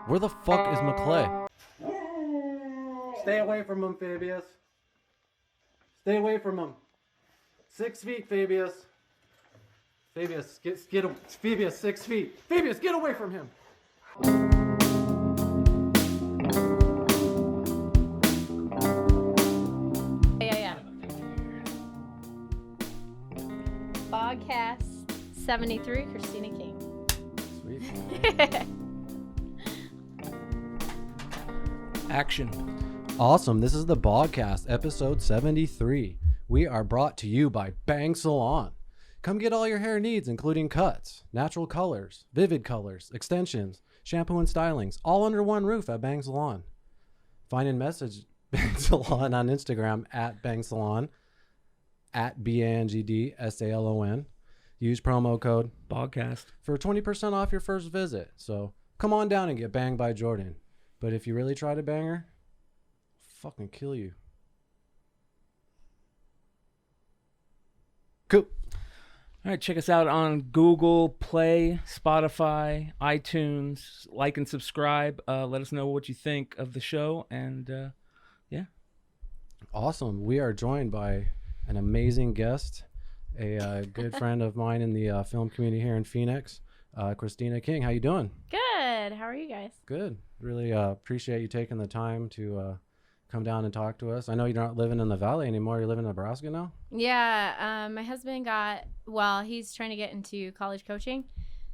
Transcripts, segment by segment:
Where the fuck is McClay? Stay away from him, Fabius. Stay away from him. 6 feet, Fabius. Fabius, Fabius, 6 feet. Fabius, get away from him. Yeah. Bogcast 73, Christina King. Sweet. Action. Awesome. This is the Bogcast, episode 73. We are brought to you by Bang Salon. Come get all your hair needs, including cuts, natural colors, vivid colors, extensions, shampoo and stylings, all under one roof at Bang Salon. Find and message Bang Salon on Instagram at Bang Salon, at BANGDSALON. Use promo code Bogcast for 20% off your first visit. So come on down and get banged by Jordan. But if you really try to bang her, I'll fucking kill you. Cool. All right, check us out on Google Play, Spotify, iTunes. Like and subscribe. Let us know what you think of the show. And yeah. Awesome. We are joined by an amazing guest, a good friend of mine in the film community here in Phoenix, Cristina King. How you doing? Good. How are you guys? Good. Really appreciate you taking the time to come down and talk to us. I know you're not living in the Valley anymore. You live in Nebraska now? Yeah. My husband he's trying to get into college coaching.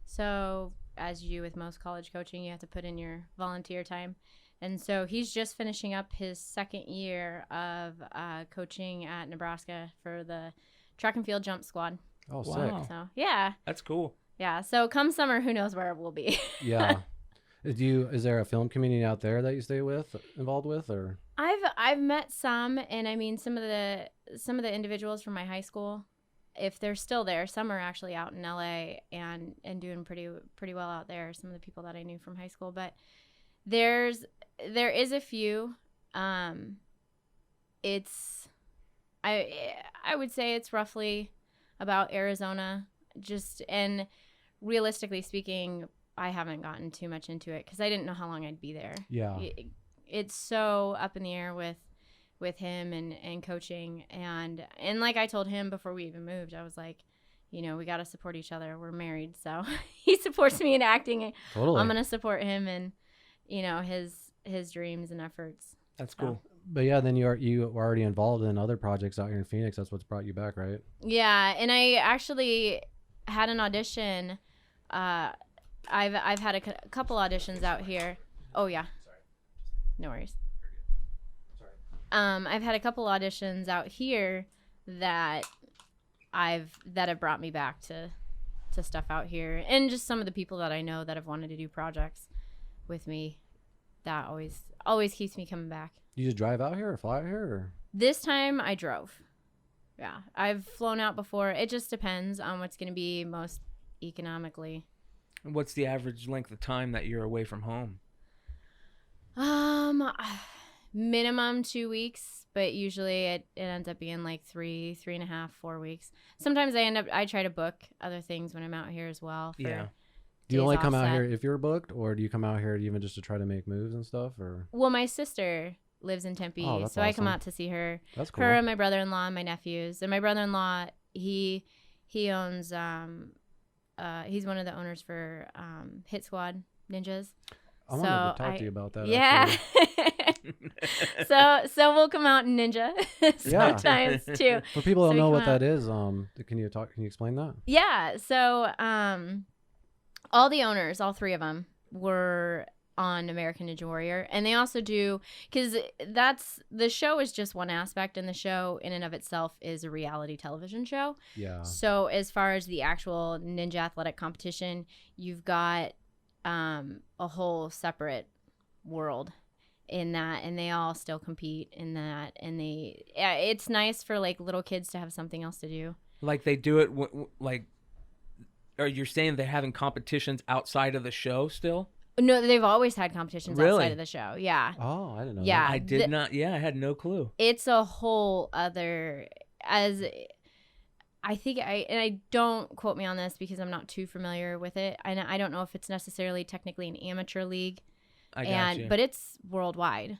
So as you do with most college coaching, you have to put in your volunteer time. And so he's just finishing up his second year of coaching at Nebraska for the track and field jump squad. Oh, Wow. sick. So, yeah. That's cool. Yeah. So come summer, who knows where it will be. Yeah. Is there a film community out there that you stay involved with, or? I've met some, and I mean some of the individuals from my high school, if they're still there. Some are actually out in LA and doing pretty well out there. Some of the people that I knew from high school, but there is a few. I would say it's roughly about Arizona, and realistically speaking, I haven't gotten too much into it because I didn't know how long I'd be there. Yeah. It's so up in the air with him and coaching. And like I told him before we even moved, I was like, we got to support each other. We're married. So he supports me in acting. Totally. I'm going to support him in, his dreams and efforts. That's cool. But yeah, then you were already involved in other projects out here in Phoenix. That's what's brought you back, right? Yeah. And I actually had an audition. I've had a couple auditions out here. Oh yeah. Sorry. No worries. Sorry. I've had a couple auditions out here that have brought me back to stuff out here, and just some of the people that I know that have wanted to do projects with me. That always keeps me coming back. You just drive out here or fly out here? Or? This time I drove. Yeah, I've flown out before. It just depends on what's going to be most economically. And what's the average length of time that you're away from home? Minimum 2 weeks, but usually it ends up being like 3.5, 4 weeks. Sometimes I try to book other things when I'm out here as well. Yeah. Do you only come out here if you're booked, or do you come out here even just to try to make moves and stuff? Or? Well, my sister lives in Tempe, so awesome. I come out to see her. That's cool. Her and my brother-in-law and my nephews. And my brother-in-law, he owns he's one of the owners for Hit Squad Ninjas. I wanted to talk to you about that. Yeah. so we'll come out and ninja sometimes too. For people who don't know what out. that is, can you explain that? Yeah. So all the owners, all three of them, were on American Ninja Warrior, and they also do, because the show is just one aspect, and the show in and of itself is a reality television show. Yeah. So as far as the actual ninja athletic competition, you've got a whole separate world in that, and they all still compete in that, and it's nice for like little kids to have something else to do. Like they do it or you're saying they're having competitions outside of the show still? No, they've always had competitions outside of the show. Yeah. Oh, I didn't know. Yeah. I did not. Yeah, I had no clue. It's a whole other, as I think, and I don't quote me on this because I'm not too familiar with it. I don't know if it's necessarily technically an amateur league I got you. But it's worldwide.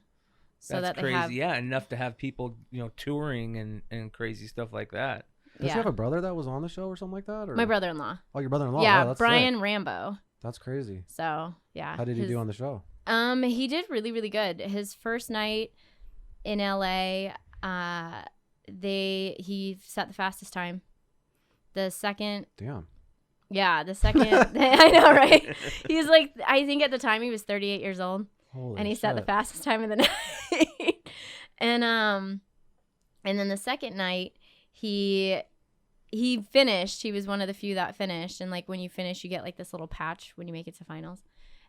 So That's that crazy. they have, Yeah, enough to have people, touring and crazy stuff like that. Does she have a brother that was on the show or something like that? Or? My brother-in-law. Oh, your brother-in-law. Yeah, Wow, that's Brian sick. Rambo. That's crazy. So yeah. How did he do on the show? He did really, really good. His first night in LA, he set the fastest time. The second. Damn. Yeah, the second. I know, right? He's like, I think at the time he was 38 years old. Holy and he shit. set the fastest time of the night. And then the second night he finished. He was one of the few that finished. And like when you finish, you get like this little patch when you make it to finals.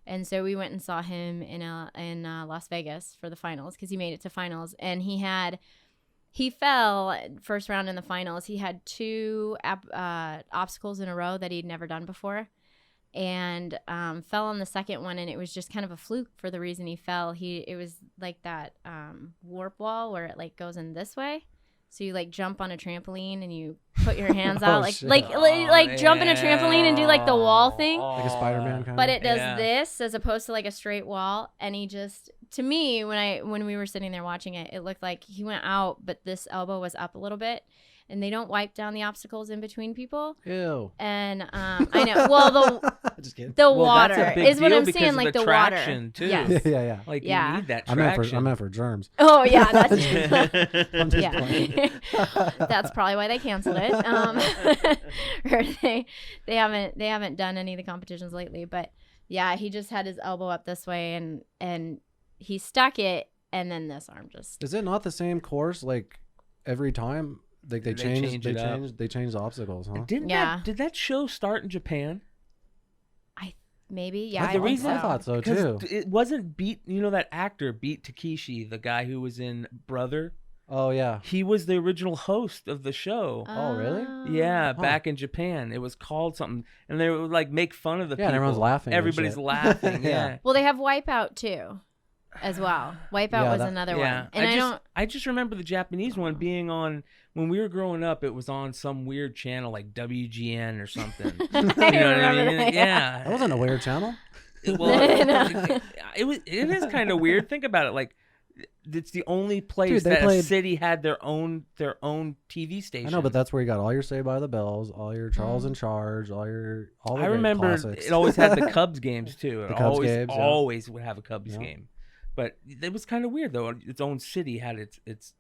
And so we went and saw him in Las Vegas for the finals because he made it to finals. And he fell first round in the finals. He had 2 obstacles in a row that he'd never done before. And fell on the second one, and it was just kind of a fluke for the reason he fell. It was like that warp wall where it like goes in this way, so you like jump on a trampoline and you put your hands out like jump in a trampoline and do like the wall thing, like a Spider-Man kind but of. it does this as opposed to like a straight wall. And he just, to me, when we were sitting there watching it, it looked like he went out, but this elbow was up a little bit. And they don't wipe down the obstacles in between people. Ew. And I know. Well, Just kidding. the Well, water that's a big is what deal I'm because saying. of Like the the traction, water. too. Yes. Yeah. Like Yeah. you need that I traction. meant for germs. Oh yeah, that's I'm just yeah. playing. That's probably why they canceled it. Or they haven't done any of the competitions lately. But yeah, he just had his elbow up this way and he stuck it, and then this arm just. Is it not the same course like every time? Like they change the obstacles, huh? Did that show start in Japan? Maybe, yeah. That's the reason I thought so too. It wasn't that actor Beat Takeshi, the guy who was in Brother. Oh yeah, he was the original host of the show. Oh really? Yeah, back in Japan, it was called something, and they would like make fun of the people. And everyone's laughing. Everybody's laughing. Yeah. Well, they have Wipeout too, as well. Wipeout was another one, and I just remember the Japanese one being on when we were growing up. It was on some weird channel like WGN or something. You know what I mean? Yeah. That wasn't a weird channel. No. It is kind of weird. Think about it. Like, it's the only place Dude, a city had their own TV station. I know, but that's where you got all your Saved by the Bells, all your Charles in Charge, all the I remember classics. it always had the Cubs games too. The Cubs games, always would have a Cubs game. But it was kind of weird though. Its own city had its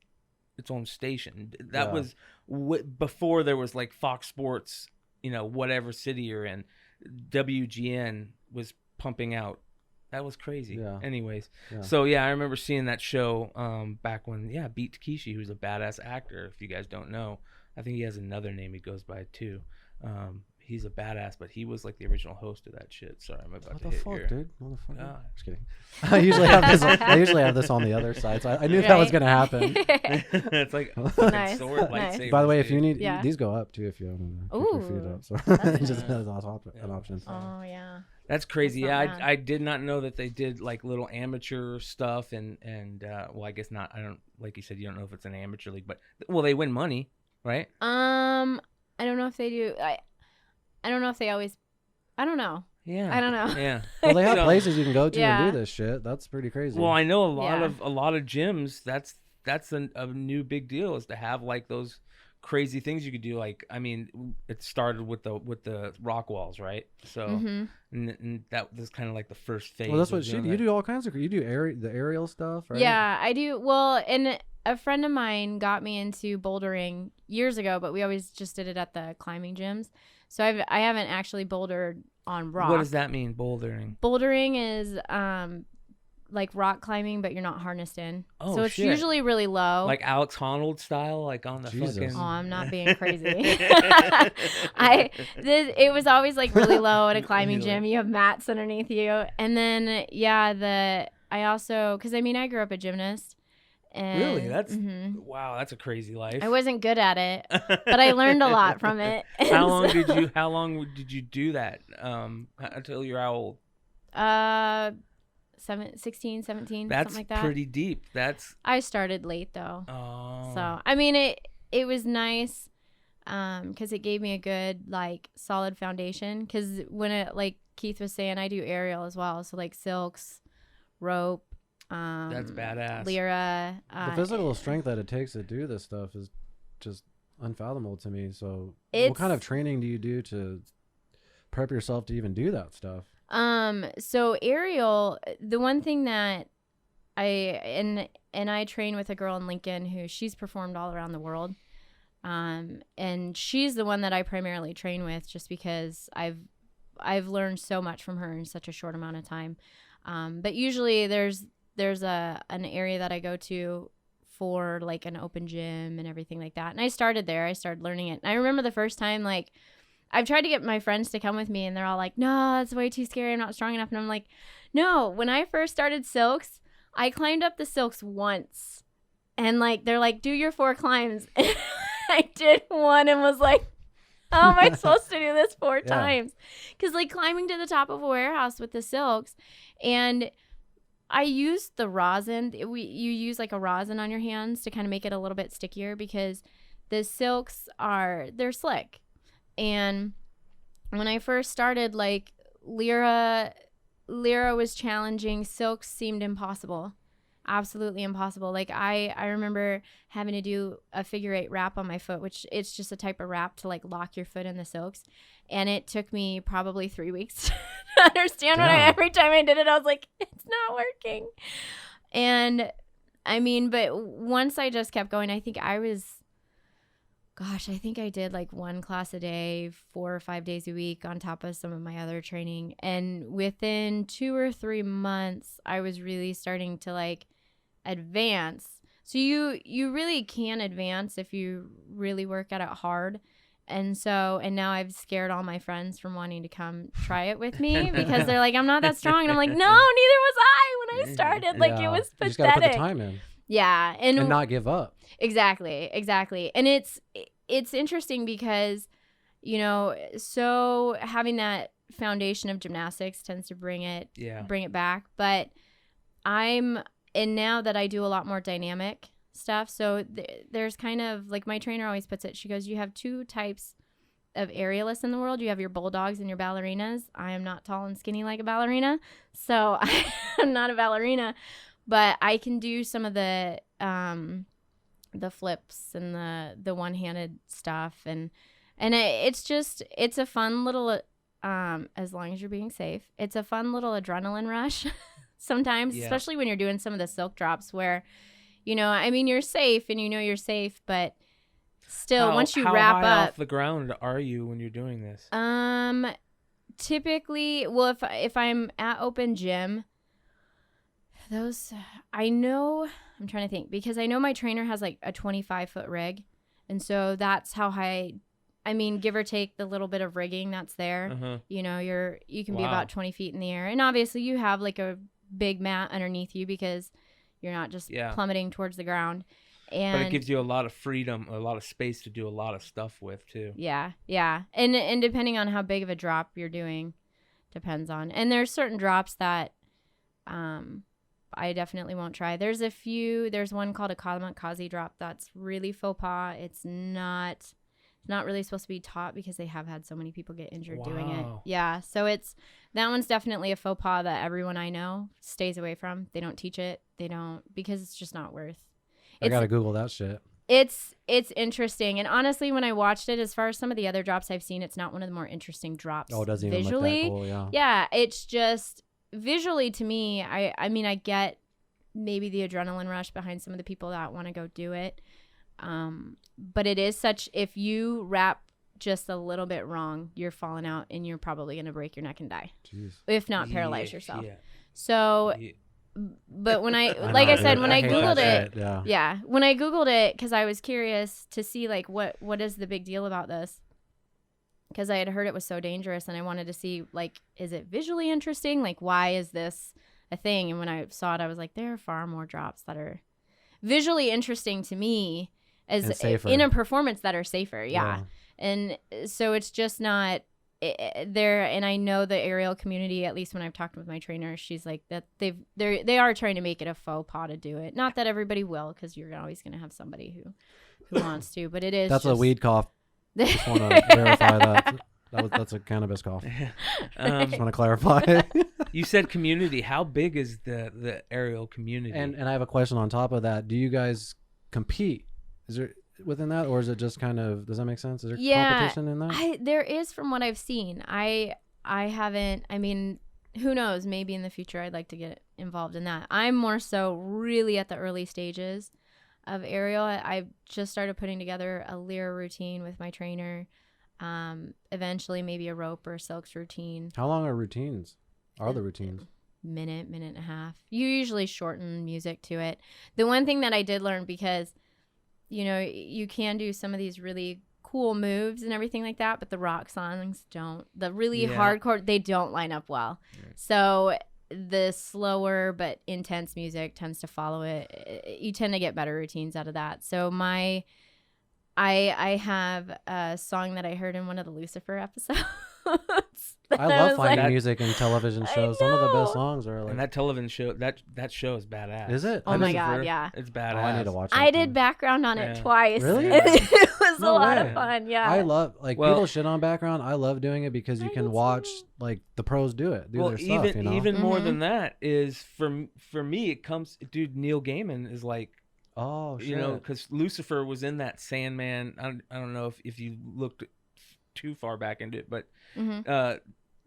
own station. That was before there was like Fox Sports, whatever city you're in. WGN was pumping out. That was crazy. Yeah. Anyways, so I remember seeing that show back when Beat Takeshi, who's a badass actor. If you guys don't know, I think he has another name he goes by too. He's a badass, but he was like the original host of that shit. Sorry, I'm about to hit your... dude? What the fuck? Just kidding. I usually have this on the other side, so I knew that was gonna happen. It's like nice. sword lightsabers. By the way, if you need these go up too, if you want to Ooh, keep your feet up, so just as an option. Oh yeah. That's crazy. Yeah, I did not know that they did like little amateur stuff and well, I guess not. I don't, like you said, you don't know if it's an amateur league, but they win money, right? I don't know if they do. I don't know if they always. I don't know. Yeah. I don't know. Yeah. Well, they have places you can go to and do this shit. That's pretty crazy. Well, I know a lot of gyms. That's a new big deal, is to have like those crazy things you could do. Like, I mean, it started with the rock walls, right? So, and that was kind of like the first phase. Well, that's what you do. All kinds of the aerial stuff, right? Yeah, I do. Well, and a friend of mine got me into bouldering years ago, but we always just did it at the climbing gyms. So I haven't actually bouldered on rock. What does that mean, bouldering? Bouldering is like rock climbing, but you're not harnessed in. Oh, so it's usually really low. Like Alex Honnold style, like on the fucking... Oh, I'm not being crazy. It was always like really low at a climbing gym. You have mats underneath you. And then, I also, because I grew up a gymnast. And, really? That's wow. That's a crazy life. I wasn't good at it, but I learned a lot from it. How long did you do that? Until you're how old? 16, 17, that's something like that. Pretty deep. I started late though. Oh. So it was nice, because it gave me a good like solid foundation. Because when Keith was saying, I do aerial as well, so like silks, rope. That's badass. Lyra. The physical strength that it takes to do this stuff is just unfathomable to me. So what kind of training do you do to prep yourself to even do that stuff? So aerial, the one thing that I train with a girl in Lincoln who she's performed all around the world. And she's the one that I primarily train with just because I've learned so much from her in such a short amount of time. But usually there's an area that I go to for like an open gym and everything like that. And I started there. I started learning it. And I remember the first time, like, I've tried to get my friends to come with me and they're all like, no, it's way too scary. I'm not strong enough. And I'm like, no, when I first started silks, I climbed up the silks once. And like, they're like, do your 4 climbs. I did one and was like, how am I supposed to do this 4 times? Because like climbing to the top of a warehouse with the silks, and I used the rosin. You use like a rosin on your hands to kind of make it a little bit stickier because the silks they're slick. And when I first started, like Lyra was challenging. Silks seemed impossible. Absolutely impossible. Like I remember having to do a figure 8 wrap on my foot, which it's just a type of wrap to like lock your foot in the silks. And it took me probably 3 weeks to understand every time I did it, I was like, it's not working. And I mean, but once I just kept going, I think I did like 1 class a day, 4 or 5 days a week on top of some of my other training. And within 2 or 3 months, I was really starting to like advance. So you really can advance if you really work at it hard. And now I've scared all my friends from wanting to come try it with me because they're like, I'm not that strong. And I'm like, no, neither was I when I started. Like it was pathetic. You just gotta put the time in. Yeah. And not give up. Exactly. And it's interesting because, you know, so having that foundation of gymnastics tends to bring it back. But and now that I do a lot more dynamic stuff, so there's kind of like my trainer always puts it, she goes, you have 2 types of aerialists in the world. You have your bulldogs and your ballerinas. I am not tall and skinny like a ballerina, so I'm not a ballerina, but I can do some of the flips and the one-handed stuff, and it's a fun little as long as you're being safe, it's a fun little adrenaline rush sometimes, especially when you're doing some of the silk drops where, you know, I mean, you're safe and you know you're safe, but still once you wrap how high up off the ground are you when you're doing this? Typically, well, if I'm at open gym, those I'm trying to think, because I know my trainer has like a 25-foot rig, and so that's how high. I mean, give or take the little bit of rigging that's there, you know, you can be about 20 feet in the air, and obviously you have like a big mat underneath you because you're not just plummeting towards the ground. But it gives you a lot of freedom, a lot of space to do a lot of stuff with too. Yeah. And depending on how big of a drop you're doing, depends on. And there's certain drops that I definitely won't try. There's one called a Kamikaze Drop that's really faux pas. It's not really supposed to be taught because they have had so many people get injured doing it. Yeah. So that one's definitely a faux pas that everyone I know stays away from. They don't teach it. Because it's just not worth. I gotta Google that shit. It's interesting. And honestly, when I watched it, as far as some of the other drops I've seen, it's not one of the more interesting drops. Oh, it doesn't even look that cool, yeah. Yeah, it's just visually to me, I mean, I get maybe the adrenaline rush behind some of the people that want to go do it. But it is if you wrap just a little bit wrong, you're falling out and you're probably going to break your neck and die. Jeez. If not paralyze yourself. Yeah. So, but when I Googled it, when I Googled it, cause I was curious to see like, what is the big deal about this? Cause I had heard it was so dangerous and I wanted to see like, is it visually interesting? Like, why is this a thing? And when I saw it, I was like, there are far more drops that are visually interesting to me as in a performance that are safer. Yeah. And so it's just not there. And I know the aerial community, at least when I've talked with my trainer, she's like that they are trying to make it a faux pas to do it. Not that everybody will, because you're always going to have somebody who wants to, but it is. That's a weed cough. Just want to verify that. That's a cannabis cough. Just want to clarify. You said community. How big is the aerial community? And I have a question on top of that. Do you guys compete? Is there within that, or is it just kind of? Does that make sense? Is there competition in that? There is, from what I've seen. I haven't. I mean, who knows? Maybe in the future I'd like to get involved in that. I'm more so really at the early stages of aerial. I just started putting together a lyra routine with my trainer. Eventually maybe a rope or a silks routine. How long are routines? Are the routines? Minute and a half. You usually shorten music to it. The one thing that I did learn, because you can do some of these really cool moves and everything like that, but the rock songs don't. The really hardcore, they don't line up well. Right. So the slower but intense music tends to follow it. You tend to get better routines out of that. So I have a song that I heard in one of the Lucifer episodes. I love finding music in television shows. Some of the best songs are like. And that television show, that show is badass. Is it? Oh my God, yeah. It's badass. Oh, I need to watch it. I did background on it twice. Really? It was a lot of fun, yeah. I love, people shit on background. I love doing it because you can watch, the pros do it. Their stuff, even more than that is, for me, it comes, dude, Neil Gaiman is like, oh, shit. Because Lucifer was in that Sandman. I don't know if you looked too far back into it, but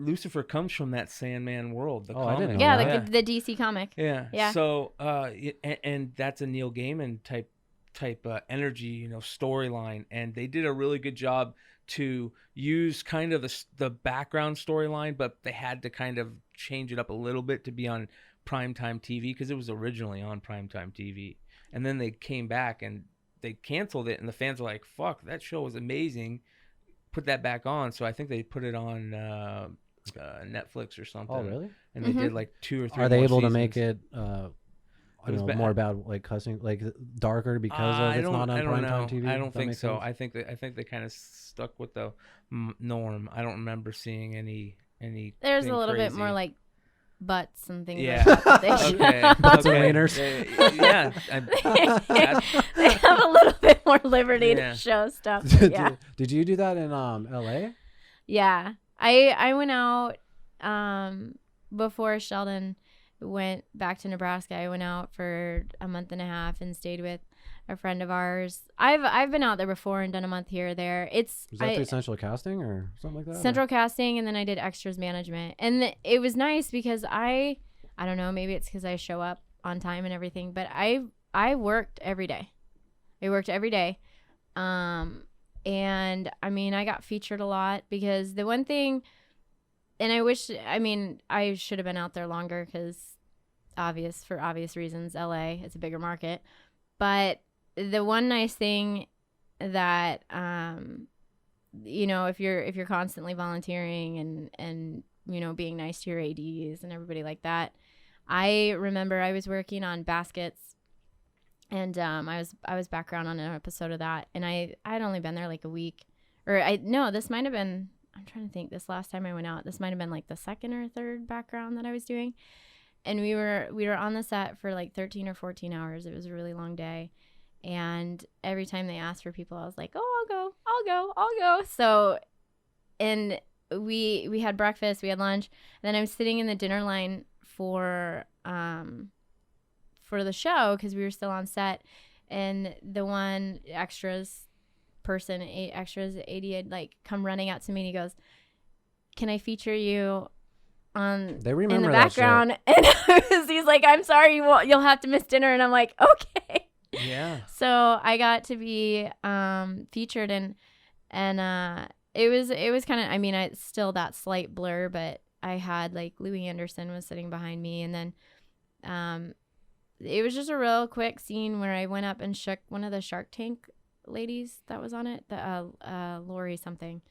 Lucifer comes from that Sandman world. The comic. I didn't know that. The DC comic. Yeah. So, and that's a Neil Gaiman type energy, storyline, and they did a really good job to use kind of the background storyline, but they had to kind of change it up a little bit to be on primetime TV, because it was originally on primetime TV. And then they came back and they canceled it, and the fans were like, fuck, that show was amazing. Put that back on. So I think they put it on Netflix or something. Oh, really? And they did like 2 or 3 Are they able seasons. to make it more about like cussing, like darker because of it's not on primetime TV? I don't think so. I think they kind of stuck with the norm. I don't remember seeing any. There's a little bit more like butts and things. Yeah. Like that. Butts and wieners. They have a little bit more liberty to show stuff. Yeah. Did you do that in LA? Yeah. I went out before Sheldon went back to Nebraska. I went out for a month and a half and stayed with a friend of ours. I've been out there before and done a month here or there. Was that through Central Casting or something like that? Central Casting, and then I did extras management. And it was nice because I don't know, maybe it's because I show up on time and everything, but I worked every day. And I mean, I got featured a lot, because the one thing, and I should have been out there longer because for obvious reasons, LA, it's a bigger market. But the one nice thing that, if you're constantly volunteering and being nice to your ADs and everybody like that, I remember I was working on baskets, and I was background on an episode of that, and I'd only been there like a week, this might have been, I'm trying to think, this last time I went out, this might have been like the second or third background that I was doing. And we were on the set for like 13 or 14 hours. It was a really long day. And every time they asked for people, I was like, oh, I'll go. So, and we had breakfast, we had lunch. And then I was sitting in the dinner line for the show, because we were still on set. And the one extras AD had like come running out to me, and he goes, can I feature you in the background? And he's like, I'm sorry, you'll have to miss dinner. And I'm like, okay. Yeah. So I got to be featured, and it was kind of, it's still that slight blur, but I had like Louis Anderson was sitting behind me, and then it was just a real quick scene where I went up and shook one of the Shark Tank ladies that was on it, Lori something,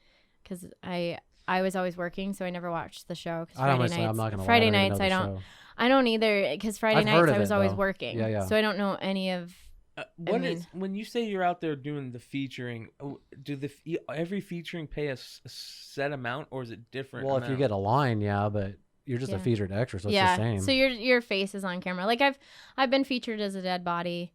because I was always working, so I never watched the show. Friday nights, I don't either, because Friday nights I was always working. Yeah. So I don't know any of. When you say you're out there doing the featuring, do every featuring pay a set amount, or is it different? Well, if you get a line, but you're just a featured extra, so it's the same. So your face is on camera. Like I've been featured as a dead body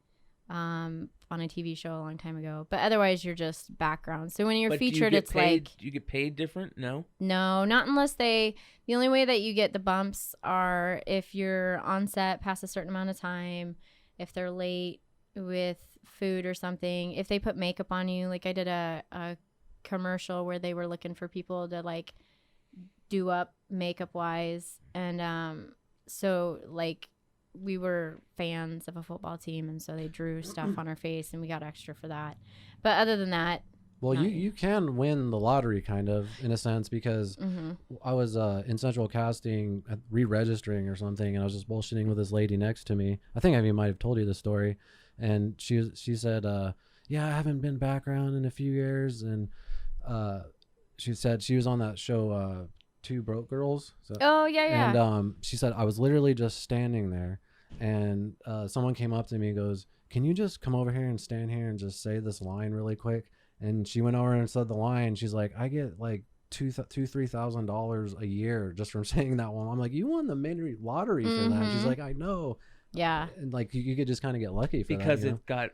on a TV show a long time ago. But otherwise, you're just background. So when you're But featured, it's do you get paid different? No. No, not unless the only way that you get the bumps are if you're on set past a certain amount of time, if they're late with food or something, if they put makeup on you. Like I did a commercial where they were looking for people to like do up makeup wise. And so like we were fans of a football team, and so they drew stuff on our face and we got extra for that. But other than that, well, you can win the lottery kind of in a sense, because I was in central casting re-registering or something, and I was just bullshitting with this lady next to me. I think I might have told you the story, and she said, yeah, I haven't been background in a few years, and she said she was on that show Two Broke Girls. So, oh yeah. And she said I was literally just standing there, and someone came up to me and goes, can you just come over here and stand here and just say this line really quick? And she went over and said the line. She's like, I get like $3,000 a year just from saying that one. I'm like, you won the main lottery for that. She's like, I know. Yeah. And like you could just kind of get lucky for because that, it got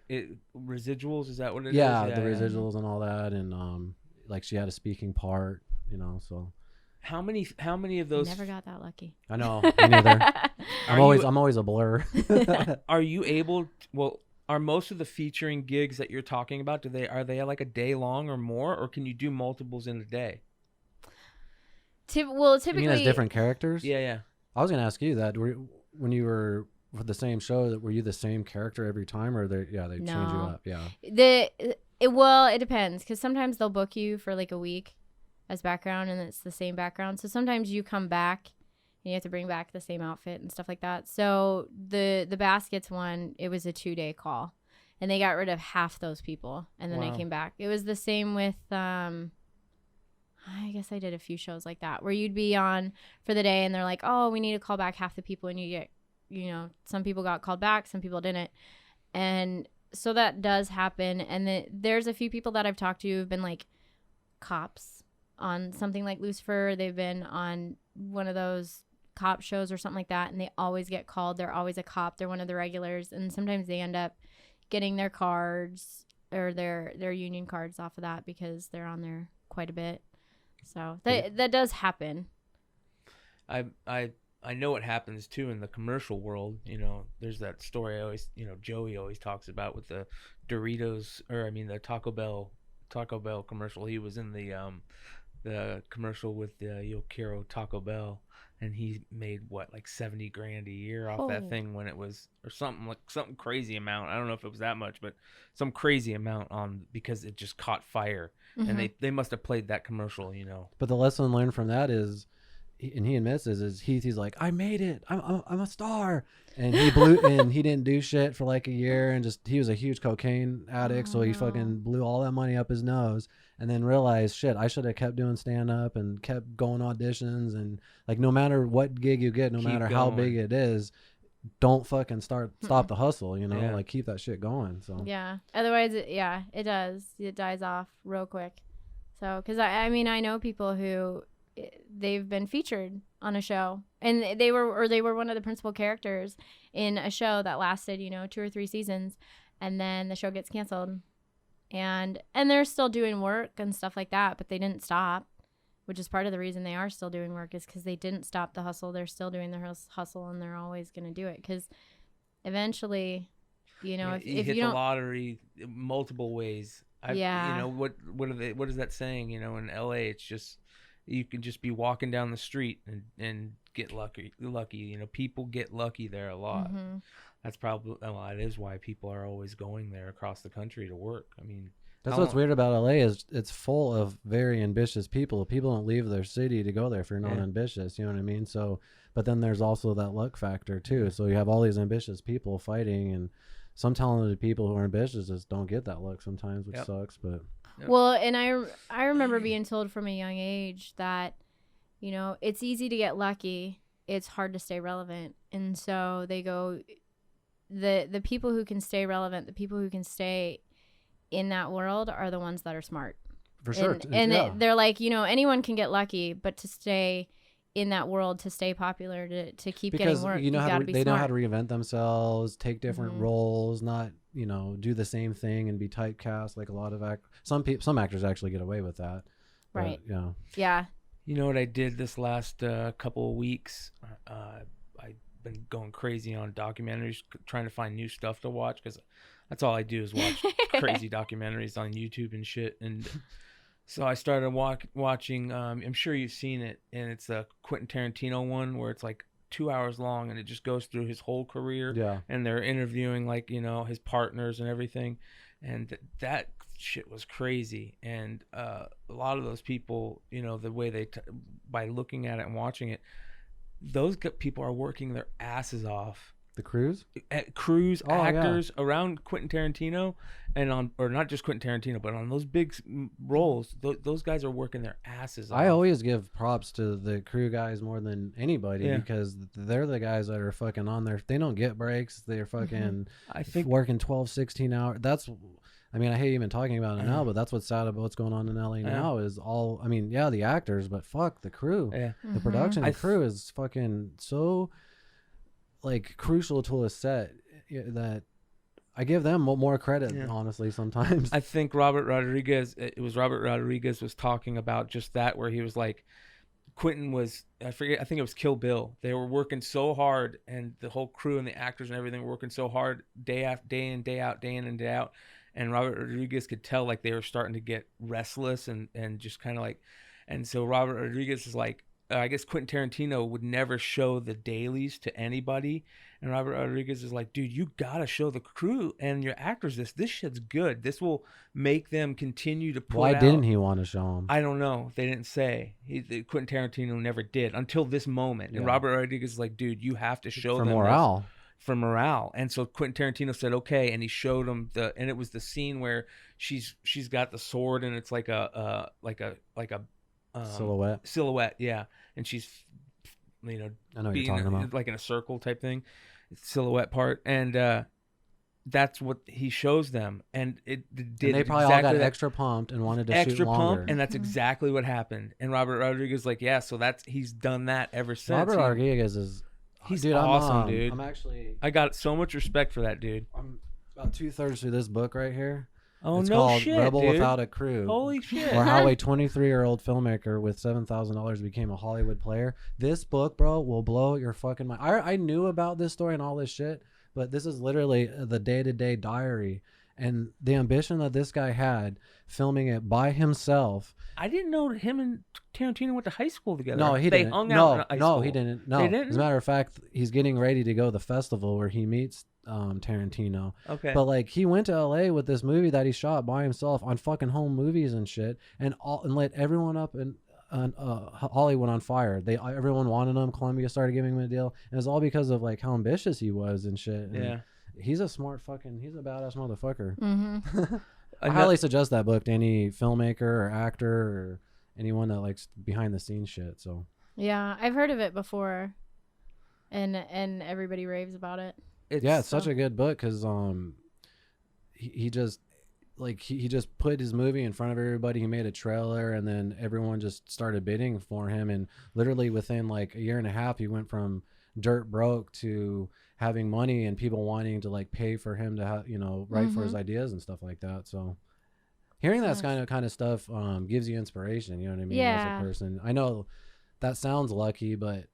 residuals. Is that what it is? Yeah, the residuals and all that, and like she had a speaking part, so. How many of those? Never got that lucky. I know, me neither. I'm always a blur. Are you able? Are most of the featuring gigs that you're talking about, are they like a day long or more, or can you do multiples in a day? Typically, you mean as different characters? Yeah. I was gonna ask you that. When you were for the same show, were you the same character every time, or they change you up? Yeah. It depends, because sometimes they'll book you for like a week as background, and it's the same background. So sometimes you come back and you have to bring back the same outfit and stuff like that. So the baskets one, it was a 2-day call, and they got rid of half those people, and then I came back. It was the same with I guess I did a few shows like that where you'd be on for the day and they're like, oh, we need to call back half the people, and you get, some people got called back, some people didn't. And so that does happen. And there's a few people that I've talked to who've been like cops on something like Lucifer. They've been on one of those cop shows or something like that, and they always get called. They're always a cop. They're one of the regulars, and sometimes they end up getting their cards or their union cards off of that because they're on there quite a bit. So that does happen. I know it happens too in the commercial world. There's that story I always, Joey always talks about with the Doritos, the Taco Bell commercial. He was in the commercial with the Yo Quiero Taco Bell, and he made like $70,000 a year off that thing when it was, or something crazy amount. I don't know if it was that much, but some crazy amount because it just caught fire. And they must have played that commercial, But the lesson learned from that is, and he admits is he's like, I made it, I'm a star, and he blew and he didn't do shit for like a year, and he was a huge cocaine addict, so he fucking blew all that money up his nose, and then realized, shit, I should have kept doing stand up and kept going auditions, and like no matter what gig you get, no matter how big it is, don't fucking stop the hustle, like keep that shit going. So yeah, otherwise it dies off real quick. So because I know people who they've been featured on a show, and they were one of the principal characters in a show that lasted 2 or 3 seasons, and then the show gets canceled, and they're still doing work and stuff like that, but they didn't stop, which is part of the reason they are still doing work, is because they didn't stop the hustle. They're still doing their hustle, and they're always going to do it, because eventually, if you hit you don't, the lottery multiple ways. What is that saying? In LA, it's just, you can just be walking down the street and get lucky. People get lucky there a lot. That's probably, that is why people are always going there across the country to work. That's what's weird about LA is it's full of very ambitious people. People don't leave their city to go there if you're not ambitious. You know what I mean? So, but then there's also that luck factor too. So you have all these ambitious people fighting, and some talented people who are ambitious just don't get that luck sometimes, which sucks. But well, and I remember being told from a young age that, it's easy to get lucky. It's hard to stay relevant. And so they go, the people who can stay relevant, the people who can stay in that world are the ones that are smart. For sure. And they're like, anyone can get lucky, but to stay in that world to stay popular, to keep because getting work. you know gotta be they know how smart. to reinvent themselves, take different Mhm. roles, not do the same thing and be typecast like a lot of some actors actually get away with that. But, Right. yeah. Yeah. You know what I did this last couple of weeks? I've been going crazy on documentaries, trying to find new stuff to watch, because that's all I do is watch crazy documentaries on YouTube and shit. And so I started watching. I'm sure you've seen it, and it's a Quentin Tarantino one where it's like 2 hours long, and it just goes through his whole career. Yeah. And they're interviewing his partners and everything, and that shit was crazy. And a lot of those people, the way by looking at it and watching it, those people are working their asses off. The crews? Crews, Oh, actors around Quentin Tarantino, and or not just Quentin Tarantino, but on those big roles, those guys are working their asses off. I always give props to the crew guys more than anybody, Yeah. because they're the guys that are fucking on there. They don't get breaks. They're fucking I think working 12, 16 hours. I hate even talking about it now, but that's what's sad about what's going on in LA now is all, the actors, but fuck the crew. Yeah. The production, the I crew is fucking so like crucial to a set that I give them more credit, honestly, sometimes. I think Robert Rodriguez was talking about just that, where he was like, Quentin was, I think it was Kill Bill. They were working so hard, and the whole crew and the actors and everything were working so hard day in, day out. And Robert Rodriguez could tell like they were starting to get restless and just kind of like, and so Robert Rodriguez is like, I guess Quentin Tarantino would never show the dailies to anybody, and Robert Rodriguez is like, dude, you gotta show the crew and your actors this shit's good. This will make them continue to put Why out. didn't he want to show them? I don't know. They didn't say. Quentin Tarantino never did until this moment. And Yeah. Robert Rodriguez is like, dude, you have to show For them morale. for morale. And so Quentin Tarantino said okay, and he showed him and it was the scene where she's got the sword, and it's like a silhouette, yeah, and she's I know what being you're talking about. like in a circle type thing, silhouette part, and that's what he shows them, and it did. And they probably exactly all got that. extra pumped and wanted to Extra shoot longer. pump, and that's exactly what happened. And Robert Rodriguez like, yeah, so he's done that ever since. Robert Rodriguez is he's dude, awesome, dude. I got so much respect for that dude. I'm about 2/3 through this book right here. Oh, it's no called shit, Rebel dude. Without a Crew. Holy shit. Or how a 23-year-old filmmaker with $7,000 became a Hollywood player. This book, bro, will blow your fucking mind. I knew about this story and all this shit, but this is literally the day-to-day diary. And the ambition that this guy had, filming it by himself. I didn't know him and Tarantino went to high school together. No, he didn't. They hung out in high school. No, he didn't. No, They didn't? As a matter of fact, he's getting ready to go to the festival where he meets Tarantino. Okay. But like he went to LA with this movie that he shot by himself on fucking home movies and shit, and lit everyone up in Hollywood on fire. Everyone wanted him. Columbia started giving him a deal, and it was all because of like how ambitious he was and shit. And yeah. he's a badass motherfucker. Mm-hmm. I highly suggest that book to any filmmaker or actor or anyone that likes behind the scenes shit. So Yeah, I've heard of it before, and everybody raves about it. It's such a good book because he just he just put his movie in front of everybody. He made a trailer, and then everyone just started bidding for him. And literally within like a year and a half, he went from dirt broke to having money and people wanting to like pay for him to have write for his ideas and stuff like that. So hearing that kind of stuff gives you inspiration. You know what I mean? Yeah. As a person, I know that sounds lucky, but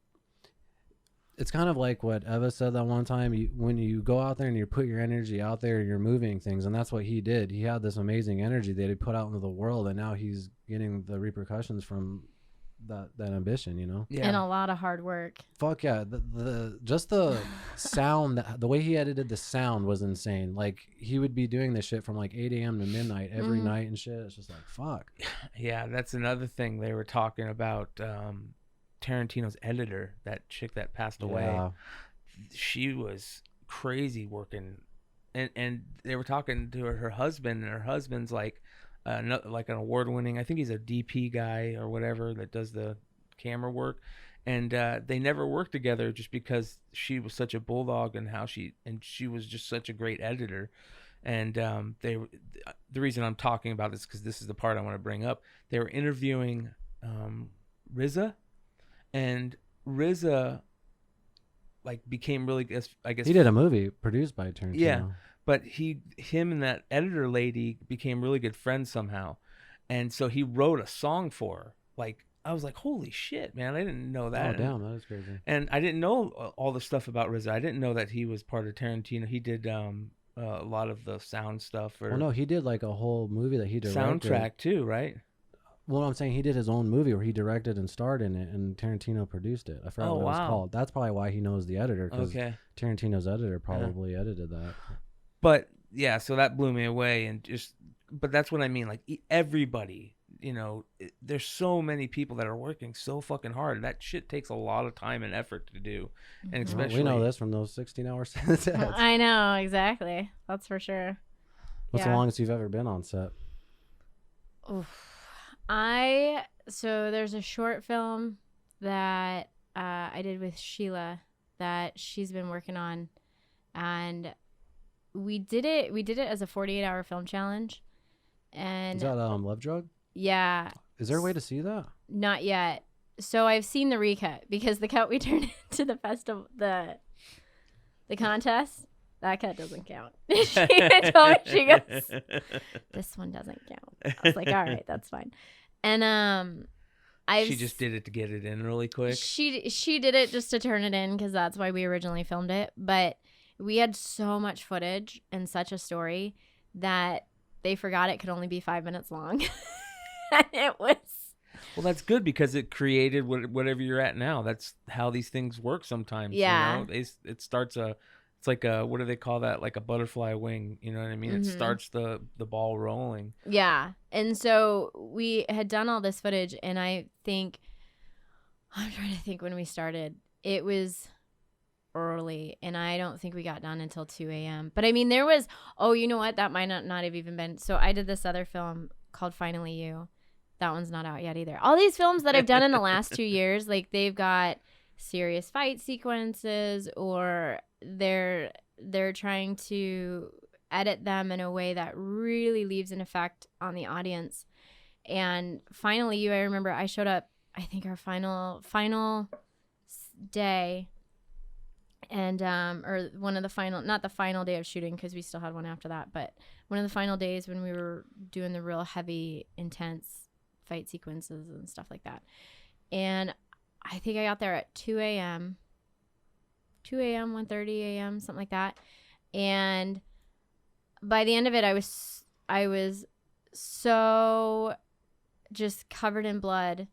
it's kind of like what Eva said that one time. When you go out there and you put your energy out there, you're moving things, and that's what he did. He had this amazing energy that he put out into the world, and now he's getting the repercussions from that ambition. Yeah. And a lot of hard work. Fuck yeah! Just the sound, the way he edited the sound was insane. Like he would be doing this shit from like 8 a.m. to midnight every night and shit. It's just like fuck. Yeah, that's another thing they were talking about. Tarantino's editor, that chick that passed away, she was crazy working, and they were talking to her husband, and her husband's like an award-winning, I think he's a DP guy or whatever that does the camera work, and they never worked together just because she was such a bulldog and she was just such a great editor. And the reason I'm talking about this because this is the part I want to bring up. They were interviewing RZA. and RZA like became really, I guess he did a movie produced by Tarantino. Yeah, but him and that editor lady became really good friends somehow, and so he wrote a song for her. Like, I was like, holy shit, man, I didn't know that. Oh, damn, that is crazy. And I didn't know all the stuff about RZA. I didn't know that he was part of Tarantino. He did a lot of the sound stuff. Well, no, he did like a whole movie that he directed. Soundtrack too, right? Well, I'm saying he did his own movie where he directed and starred in it, and Tarantino produced it. I forgot what it was called. That's probably why he knows the editor, because Tarantino's editor probably edited that. But yeah, so that blew me away, and but that's what I mean. Like, everybody, you know, there's so many people that are working so fucking hard. That shit takes a lot of time and effort to do, and especially we know this from those 16-hour sets. I know, exactly. That's for sure. What's the longest you've ever been on set? Oof. So there's a short film that I did with Sheila that she's been working on, and we did it as a 48-hour film challenge. And is that Love Drug? Yeah. Is there a way to see that? Not yet. So I've seen the recut, because the cut we turned into the festival, the contest, that cut doesn't count. She told me, she goes, this one doesn't count. I was like, all right, that's fine. And she just did it to get it in really quick. She did it just to turn it in, because that's why we originally filmed it. But we had so much footage and such a story that they forgot it could only be 5 minutes long. And it was. Well, that's good, because it created whatever you're at now. That's how these things work sometimes. Yeah. You know? It starts it's like what do they call that? Like a butterfly wing. You know what I mean? It starts the ball rolling. Yeah. And so we had done all this footage, and I'm trying to think when we started. It was early, and I don't think we got done until 2 a.m. But I mean, there was, you know what? That might not have even been. So I did this other film called Finally You. That one's not out yet either. All these films that I've done in the last 2 years, like, they've got serious fight sequences, or they're trying to edit them in a way that really leaves an effect on the audience. And Finally You, I remember I showed up, I think our final day, and or one of the final, not the final day of shooting, because we still had one after that, but one of the final days when we were doing the real heavy, intense fight sequences and stuff like that. And I think I got there at 2 a.m., 1:30 a.m., something like that. And by the end of it, I was so just covered in blood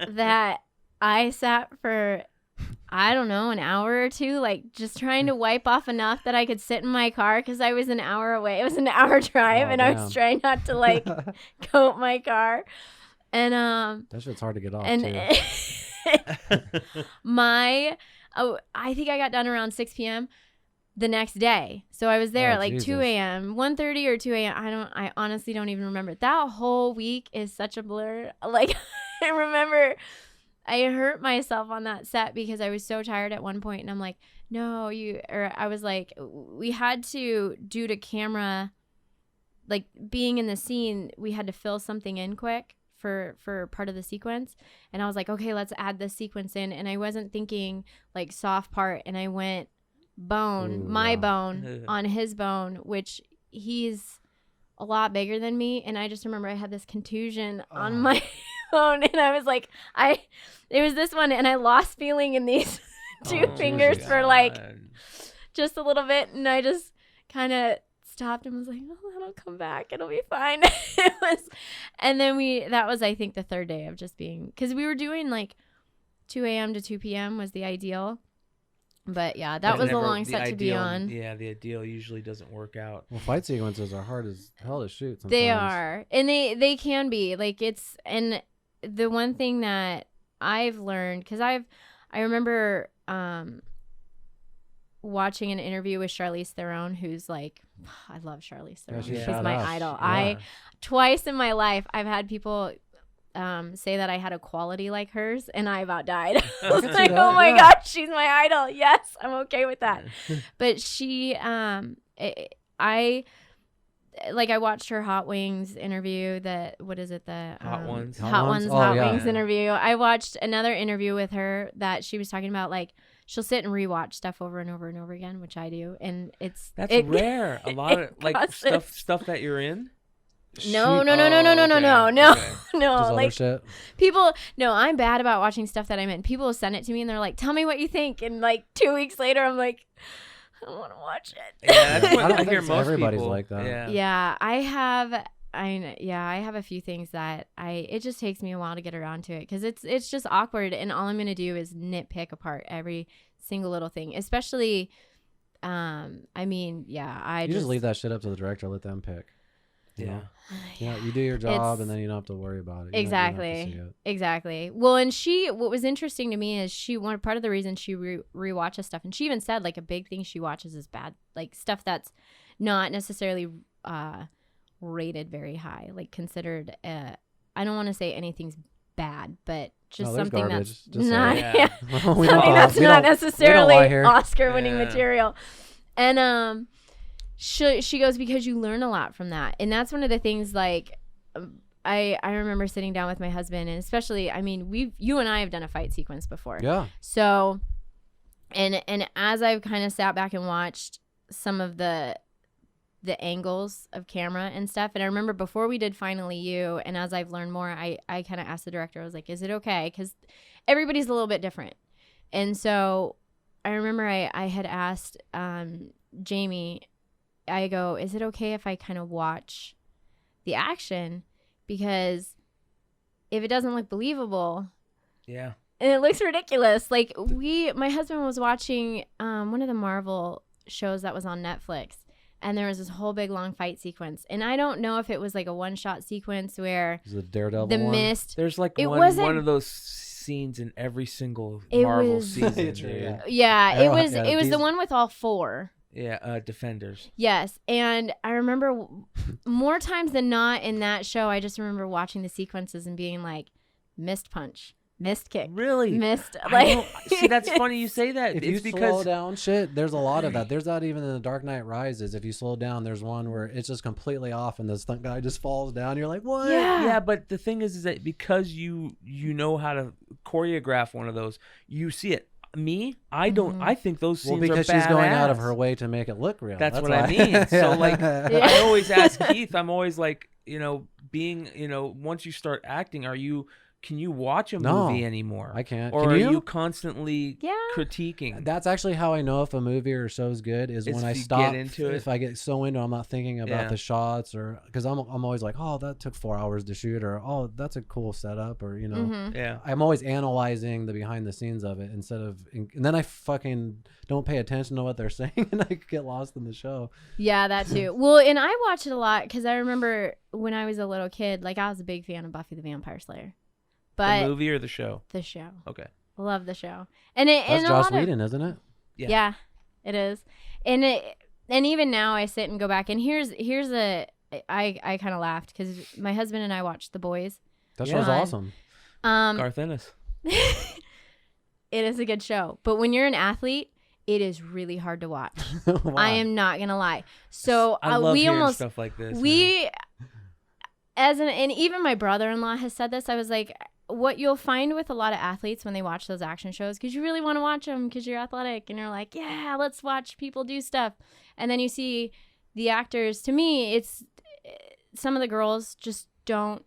that I sat for, I don't know, an hour or two, like, just trying to wipe off enough that I could sit in my car, because I was an hour away. It was an hour drive, and damn. I was trying not to, like, coat my car. And that shit's hard to get off, and too. I think I got done around 6 p.m. the next day. So I was there at like Jesus. 2 a.m., 1:30 or 2 a.m. I honestly don't even remember. That whole week is such a blur. Like, I remember I hurt myself on that set because I was so tired at one point, and I'm like, no, I was like, we had to, due to camera, like, being in the scene, we had to fill something in quick for part of the sequence. And I was like, okay, let's add this sequence in. And I wasn't thinking like soft part, and I went bone on his bone, which he's a lot bigger than me. And I just remember I had this contusion on my bone, and I was like, it was this one, and I lost feeling in these two fingers for like just a little bit, and I just kind of stopped and was like, oh, that'll come back, it'll be fine. And then that was, I think, the third day of just being, because we were doing like 2 a.m. to 2 p.m. was the ideal. But yeah, that was a long set to be on. Yeah, the ideal usually doesn't work out. Well, fight sequences are hard as hell to shoot sometimes. They are. And they can be. Like, it's, and the one thing that I've learned, because I remember watching an interview with Charlize Theron, who's like, I love Charlize Theron. She's my idol. Yeah. Twice in my life, I've had people say that I had a quality like hers, and I about died. I was like, oh my God, she's my idol. Yes, I'm okay with that. But she, I like I watched her Hot Wings interview. What is it? The Hot Ones. Hot Ones. Oh, Hot yeah. Wings interview. I watched another interview with her that she was talking about like she'll sit and rewatch stuff over and over and over again, which I do, and that's rare. A lot of like stuff that you're in. No. Okay. Just other Like shit. people, no, I'm bad about watching stuff that I'm in. People will send it to me and they're like, "Tell me what you think." And like 2 weeks later, I'm like, "I don't want to watch it." Yeah, that's what I don't I think hear most everybody's people. like that. Yeah. Yeah, I have a few things that it just takes me a while to get around to it because it's just awkward, and all I'm gonna do is nitpick apart every single little thing, especially. I just leave that shit up to the director. Let them pick. You Yeah. know? Yeah, you do your job, and then you don't have to worry about it. You don't have to see it. Exactly. Well, and what was interesting to me is part of the reason she rewatches stuff, and she even said like a big thing she watches is bad, like stuff that's not necessarily rated very high, like considered. I don't want to say anything's bad, but just something garbage. that's not We something that's not necessarily lie here. Oscar-winning material, and She goes, because you learn a lot from that. And that's one of the things, like, I remember sitting down with my husband, and especially, I mean, you and I have done a fight sequence before. Yeah. So, and as I've kind of sat back and watched some of the angles of camera and stuff, and I remember before we did Finally You, and as I've learned more, I kind of asked the director, I was like, is it okay? Because everybody's a little bit different. And so I remember I had asked Jamie, I go, is it okay if I kind of watch the action? Because if it doesn't look believable, Yeah. and it looks ridiculous. Like my husband was watching one of the Marvel shows that was on Netflix, and there was this whole big long fight sequence. And I don't know if it was like a one-shot sequence where Is it Daredevil the one? mist. There's like It one wasn't- of those scenes in every single It Marvel was- season. True, dude. yeah. Yeah, it was Yeah, it was the these- one with all four. Yeah, Defenders. Yes, and I remember more times than not in that show, I just remember watching the sequences and being like, missed punch, missed kick, Really? missed. I Like, don't- see, that's funny you say that. If It's you because slow down shit, there's a lot of that. There's that even in The Dark Knight Rises. If you slow down, there's one where it's just completely off and the stunt guy just falls down. You're like, what? Yeah. but the thing is that because you know how to choreograph one of those, you see it. Me, I don't. I think those scenes Well, because are she's going out of badass. her way to make it look real. That's what why. I mean. So, like, Yeah. I always ask Keith, I'm always like, being, once you start acting, can you watch a No, movie anymore? I can't. Or Can are you? you constantly Yeah. critiquing? That's actually how I know if a movie or show is good is Is when I if you stop. get into it. If I get so into it, I'm not thinking about Yeah. the shots or because I'm always like, oh, that took 4 hours to shoot, or oh, that's a cool setup, or Mhm. Yeah. I'm always analyzing the behind the scenes of it instead of, and then I fucking don't pay attention to what they're saying and I get lost in the show. Yeah, that too. Well, and I watch it a lot because I remember when I was a little kid, like I was a big fan of Buffy the Vampire Slayer, but The movie or the show? the show, Okay. love the show, and That's and a Joss lot of- Whedon, isn't it? Yeah, it is, and even now I sit and go back, and I kind of laughed because my husband and I watched The Boys. That Yeah. show's awesome. Garth Ennis. It is a good show, but when you're an athlete, it is really hard to watch. Wow. I am not gonna lie. So I love we hearing almost stuff like this. and even my brother-in-law has said this. I was like, what you'll find with a lot of athletes when they watch those action shows, because you really want to watch them because you're athletic and you're like, yeah, let's watch people do stuff. And then you see the actors. To me, it's some of the girls just don't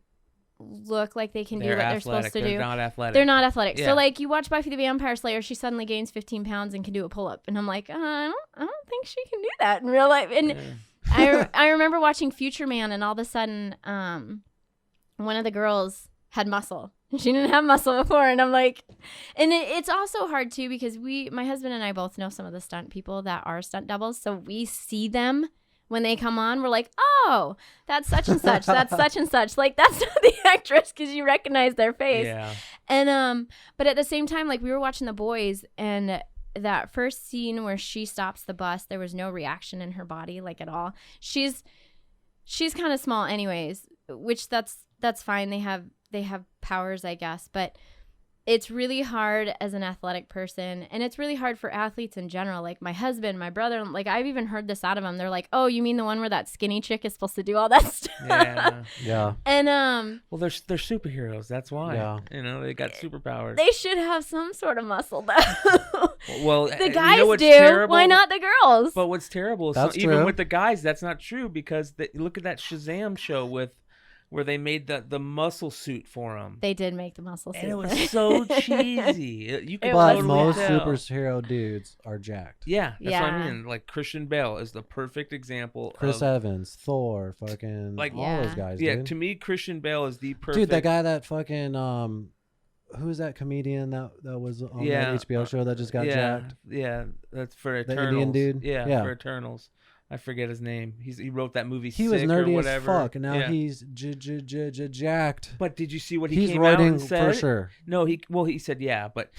look like they can do what they're supposed to do. They're not athletic. They're not athletic. Yeah. So like you watch Buffy the Vampire Slayer, she suddenly gains 15 pounds and can do a pull-up. And I'm like, I don't think she can do that in real life. And I remember watching Future Man, and all of a sudden one of the girls had muscle. She didn't have muscle before. And I'm like, and it's also hard too because my husband and I both know some of the stunt people that are stunt doubles. So we see them when they come on. We're like, oh, that's such and such. That's such and such. Like, that's not the actress, because you recognize their face. Yeah. And but at the same time, like, we were watching The Boys, and that first scene where she stops the bus, there was no reaction in her body, like, at all. She's kind of small anyways, which that's fine. They have powers, I guess. But it's really hard as an athletic person, and it's really hard for athletes in general. Like my husband, my brother, like I've even heard this out of them. They're like, "Oh, you mean the one where that skinny chick is supposed to do all that stuff?" Yeah. Yeah. And well, they're superheroes. That's why. Yeah. You know, they got superpowers. they should have some sort of muscle though. Well, the you guys know what's do. terrible? Why not the girls? But what's terrible is That's even true. with the guys, that's not true because look at that Shazam show where they made the muscle suit for him. They did make the muscle suit. And it was so cheesy. You could But totally most tell. superhero dudes are jacked. Yeah, that's what I Yeah. mean. Like Christian Bale is the perfect example. Chris of, Evans, Thor, fucking Like- all Yeah. those guys. Yeah, dude. to me, Christian Bale is the perfect. Dude, that guy that fucking who's that comedian that was on Yeah, that HBO show that just got yeah, jacked? yeah, that's for The Eternals. Indian dude? Yeah, Yeah. for Eternals. I forget his name. He wrote that movie. He was Sick nerdy or as whatever. fuck, and now Yeah. he's jacked. But did you see what he He's came out writing and said? for sure. No, he said yeah, but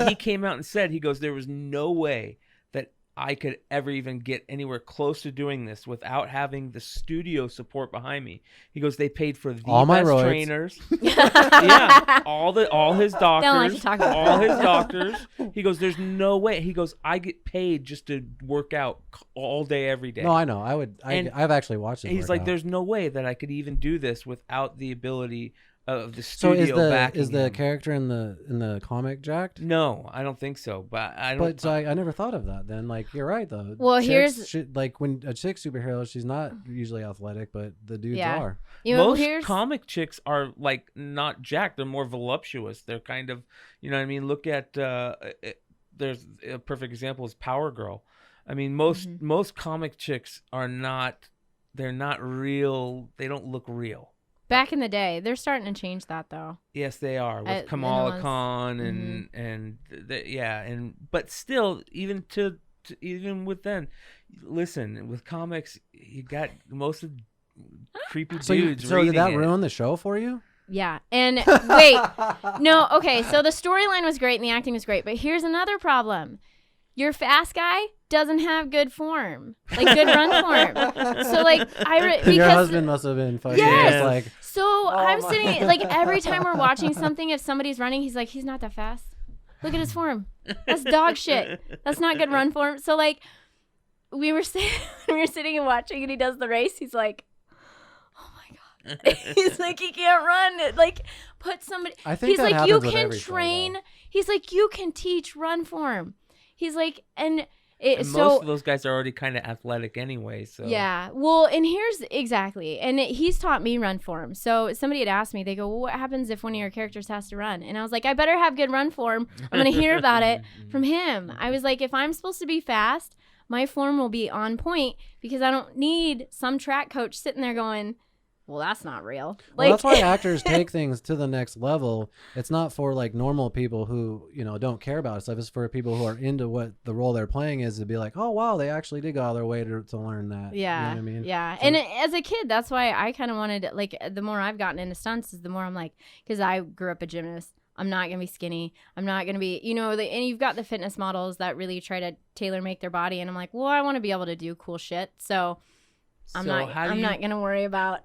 he came out and said, he goes, there was no way that I could ever even get anywhere close to doing this without having the studio support behind me. He goes, they paid for the All my best roids. trainers. Yeah, all his doctors, Don't like to talk about all that. his doctors. He goes, there's no way. He goes, I get paid just to work out all day, every day. No, I know. And I've actually watched it. He's like, there's no way that I could even do this without the ability of the So studio backing is the him. character in the comic jacked? No, I don't think so. But I don't. But so I never thought of that. Then like you're right though. Well, Chicks like when a chick superhero, she's not usually athletic, but the dudes Yeah. are. You know, most here's comic chicks are like not jacked. They're more voluptuous. They're kind of, you know what I mean? Look at there's a perfect example is Power Girl. I mean, most comic chicks are not. They're not real. They don't look real. back in the day. They're starting to change that though. Yes, they are with in the Kamala ones- Khan and but still, even even with then, listen, with comics, you got most of creepy dudes. So did that reading it. ruin the show for you? Yeah. And wait, no, okay. So the storyline was great and the acting was great, but here's another problem. Your fast guy doesn't have good form, like good run form. So like because Your husband must have been fucking Yes. just like. So I'm my- sitting like every time we're watching something, if somebody's running, he's like, he's not that fast. Look at his form. That's dog shit. That's not good run form. So like we were sitting and watching, and he does the race. He's like, oh my god. He's like, he can't run. Like put somebody. I think He's that like, you happens with can every show, train. though. He's like, you can teach run form. He's like, and And so most of those guys are already kind of athletic anyway. So yeah. Well, and here's exactly. And he's taught me run form. So somebody had asked me, they go, well, what happens if one of your characters has to run? And I was like, I better have good run form. I'm going to hear about it from him. I was like, if I'm supposed to be fast, my form will be on point because I don't need some track coach sitting there going, well, that's not real. Well, that's why actors take things to the next level. It's not for like normal people who, don't care about stuff. It's for people who are into what the role they're playing is to be like, oh, wow, they actually did go out of their way to learn that. Yeah. You know what I mean? Yeah. So- And as a kid, that's why I kind of wanted, like, the more I've gotten into stunts is the more I'm like, because I grew up a gymnast. I'm not going to be skinny. I'm not going to be, and you've got the fitness models that really try to tailor make their body. And I'm like, well, I want to be able to do cool shit. So I'm not going to worry about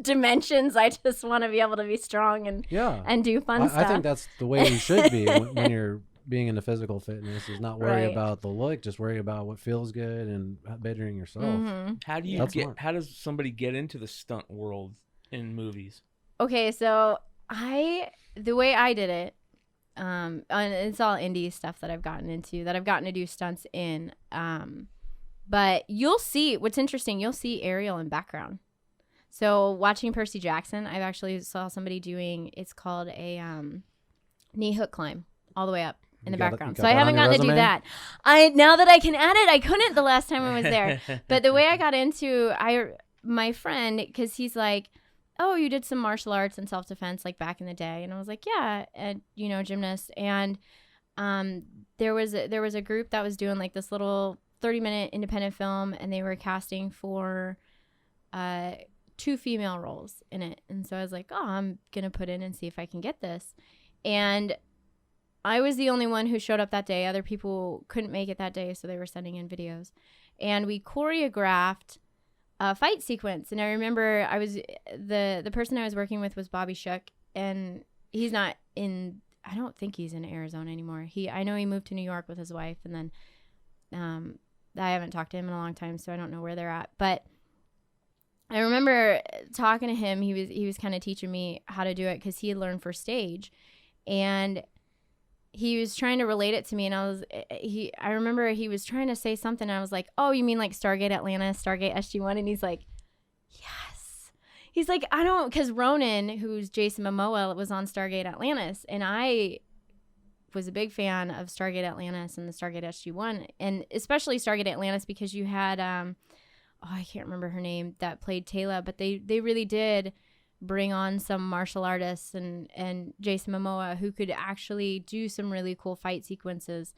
dimensions. I just want to be able to be strong and do fun stuff. I think that's the way you should be when you're being into physical fitness, is not worry Right. about the look, just worry about what feels good and bettering yourself. Mhm. How does somebody get into the stunt world in movies? Okay, so the way I did it, and it's all indie stuff that I've gotten into, that I've gotten to do stunts in. But you'll see, what's interesting, you'll see aerial in background. So watching Percy Jackson, I've actually saw somebody doing, it's called a knee hook climb all the way up in the background. So I haven't gotten to do that. Now that I can add it, I couldn't the last time I was there. But the way I got into, my friend, because he's like, oh, you did some martial arts and self-defense like back in the day. And I was like, yeah, and gymnast. And there was a group that was doing like this little 30-minute independent film, and they were casting for 2 female roles in it. And so I was like, oh, I'm going to put in and see if I can get this. And I was the only one who showed up that day. Other people couldn't make it that day, so they were sending in videos. And we choreographed a fight sequence. And I remember I was the person I was working with was Bobby Shook, and he's not in I don't think he's in Arizona anymore. I know he moved to New York with his wife, and then I haven't talked to him in a long time, so I don't know where they're at. But I remember talking to him. He was kind of teaching me how to do it because he had learned for stage, and he was trying to relate it to me. And I remember he was trying to say something. And I was like, "Oh, you mean like Stargate Atlantis, Stargate SG-1?" And he's like, "Yes." He's like, "I don't," because Ronan, who's Jason Momoa, was on Stargate Atlantis, and I was a big fan of Stargate Atlantis and the Stargate SG-1, and especially Stargate Atlantis because you had I can't remember her name that played Tayla, but they really did bring on some martial artists and Jason Momoa who could actually do some really cool fight sequences.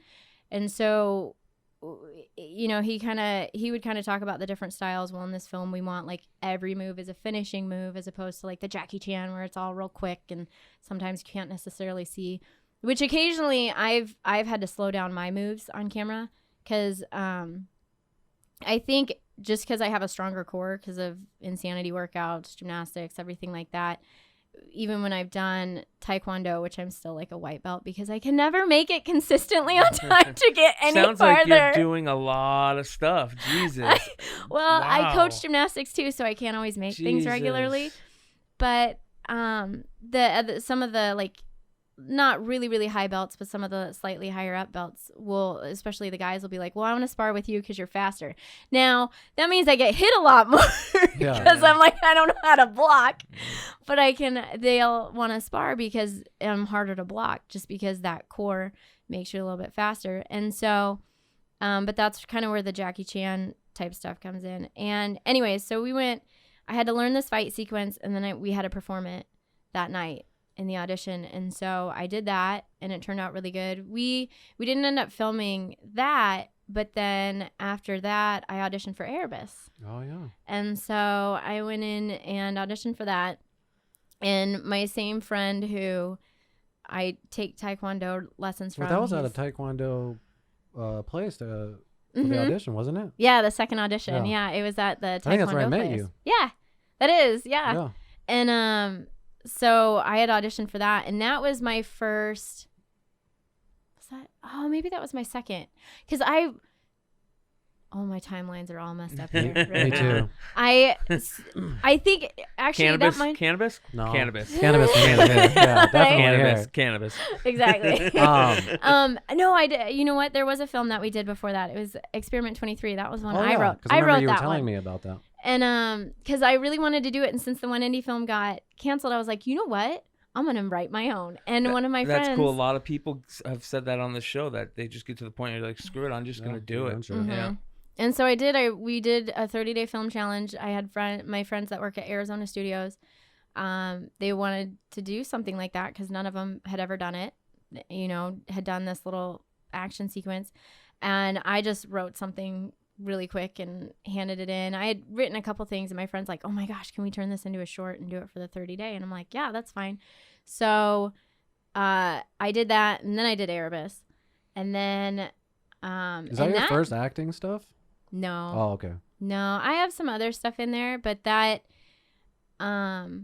And so, you know, he would kind of talk about the different styles. Well, in this film, we want like every move is a finishing move as opposed to like the Jackie Chan where it's all real quick and sometimes you can't necessarily see, which occasionally I've had to slow down my moves on camera because I think just because I have a stronger core because of insanity workouts, gymnastics, everything like that. Even when I've done Taekwondo, which I'm still like a white belt because I can never make it consistently on time to get any Sounds farther. like you're doing a lot of stuff. Jesus. Well, Wow. I coach gymnastics too, so I can't always make things regularly. But some of the like not really, really high belts, but some of the slightly higher up belts will, especially the guys will be like, well, I want to spar with you because you're faster. Now, that means I get hit a lot more because I'm like, I don't know how to block, but they'll want to spar because I'm harder to block just because that core makes you a little bit faster. And so, but that's kind of where the Jackie Chan type stuff comes in. And anyways, so I had to learn this fight sequence and then we had to perform it that night in the audition. And so I did that and it turned out really good. We didn't end up filming that, but then after that I auditioned for Aerialists. Oh yeah. And so I went in and auditioned for that. And my same friend who I take Taekwondo lessons from. Well, that was at a Taekwondo place for the audition, wasn't it? Yeah, the second audition. Yeah, it was at the Taekwondo I think that's where I met place. you. Yeah, that is. Yeah. And so I had auditioned for that, and that was my first. Maybe that was my second, because my timelines are all messed up here. Me too. I think actually Cannabis? No. Cannabis. Cannabis for me. Yeah, definitely. Cannabis. Exactly. No, I did. You know what? There was a film that we did before that. It was Experiment 23. That was one I wrote. I remember you were that telling one. me about that. And because I really wanted to do it, and since the one indie film got canceled, I was like, you know what? I'm gonna write my own. And one of my friends. That's cool. A lot of people have said that on the show that they just get to the point where you're like, screw it, I'm just gonna do it. Mm-hmm. Yeah. And so I did. We did a 30-day film challenge. I had my friends that work at Arizona Studios. They wanted to do something like that because none of them had ever done it. You know, had done this little action sequence, and I just wrote something really quick and handed it in. I had written a couple things, and my friend's like, "Oh my gosh, can we turn this into a short and do it for the 30-day?" And I'm like, "Yeah, that's fine." So I did that, and then I did Erebus, and then is that your first acting stuff? No. Oh, okay. No, I have some other stuff in there, but that I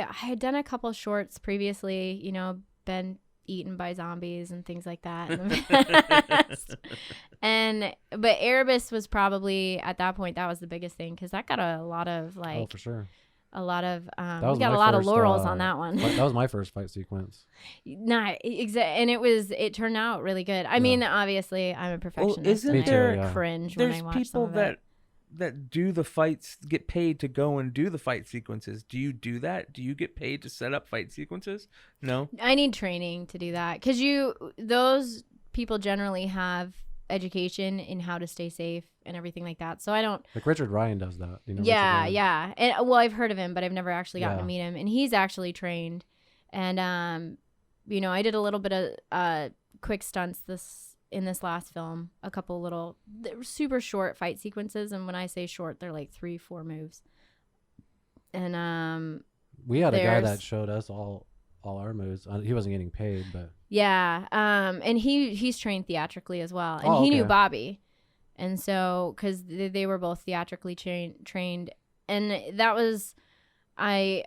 had done a couple shorts previously, you know, been eaten by zombies and things like that in the past. But Erebus was probably at that point, that was the biggest thing because that got a lot of like. Oh, for sure. A lot of we got a lot of laurels on that one. That was my first fight sequence. And it turned out really good. I mean, obviously, I'm a perfectionist. Well, isn't there cringe there's when I watch people some of it. that do the fights, get paid to go and do the fight sequences. Do you do that? Do you get paid to set up fight sequences? No. I need training to do that because those people generally have education in how to stay safe and everything like that. So I don't like Richard Ryan does that. You know, yeah. And I've heard of him, but I've never actually gotten to meet him. And he's actually trained. And you know, I did a little bit of quick stunts in this last film, a couple little super short fight sequences. And when I say short, they're like 3-4 moves. And we had a guy that showed us all our moves. He wasn't getting paid, but and he's trained theatrically as well, and he knew Bobby, and so because they were both theatrically trained, and that was I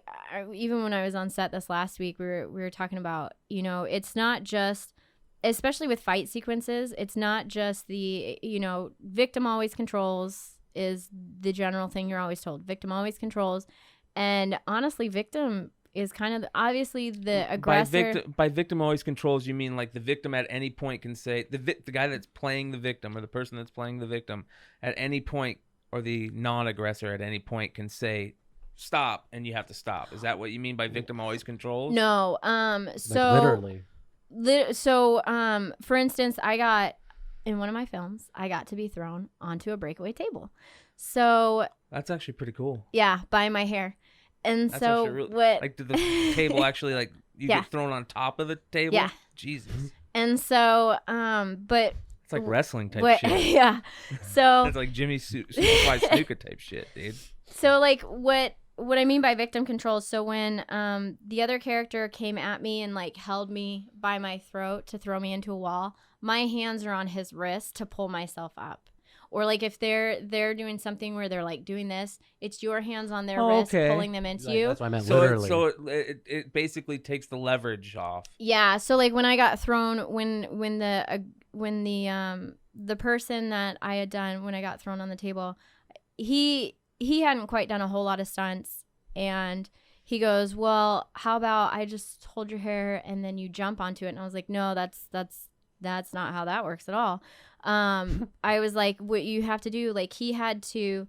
even when I was on set this last week, we were talking about, you know, it's not just, especially with fight sequences, it's not just the, you know, victim always controls is the general thing you're always told. Victim always controls. And honestly, victim is kind of obviously the aggressor. By victim always controls, you mean like the victim at any point can say, the guy that's playing the victim or the person that's playing the victim at any point, or the non-aggressor at any point can say, stop, and you have to stop. Is that what you mean by victim always controls? No. So like literally. For instance, I got, in one of my films, I got to be thrown onto a breakaway table. So that's actually pretty cool. Yeah, by my hair. And that's so really, what? Like, did the table actually, like, you get thrown on top of the table? Yeah. Jesus. And so, but it's like wrestling type shit. Yeah. So it's like Jimmy Superfly Snuka type shit, dude. So like what I mean by victim control, so when the other character came at me and like held me by my throat to throw me into a wall, my hands are on his wrist to pull myself up. Or like if they're doing something where they're like doing this, it's your hands on their wrist pulling them into you. That's what I meant, literally. So it basically takes the leverage off. Yeah. So like when I got thrown, when the person that I had done, when I got thrown on the table, he hadn't quite done a whole lot of stunts, and he goes, well, how about I just hold your hair and then you jump onto it? And I was like, no, that's not how that works at all. I was like, what you have to do, like he had to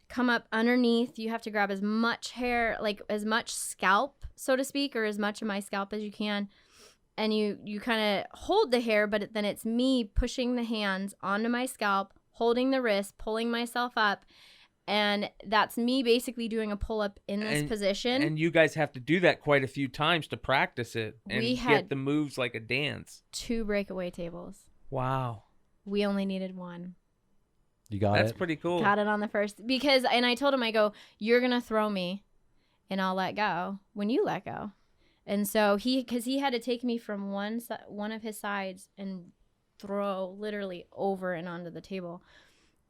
come up underneath. You have to grab as much hair, like as much scalp, so to speak, or as much of my scalp as you can. And you kind of hold the hair, but then it's me pushing the hands onto my scalp, holding the wrist, pulling myself up. And that's me basically doing a pull-up in this position. And you guys have to do that quite a few times to practice it and get the moves like a dance. 2 breakaway tables. Wow. We only needed 1. You got That's pretty cool. Got it on the first. And I told him, I go, you're going to throw me and I'll let go when you let go. And so because he had to take me from one of his sides and throw literally over and onto the table.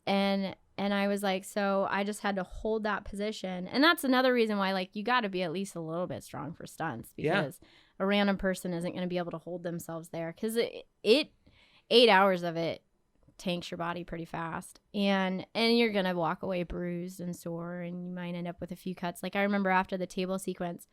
And I was like, so I just had to hold that position. And that's another reason why, like, you got to be at least a little bit strong for stunts, because a random person isn't going to be able to hold themselves there, because it 8 hours of it tanks your body pretty fast. And you're going to walk away bruised and sore, and you might end up with a few cuts. Like, I remember after the table sequence,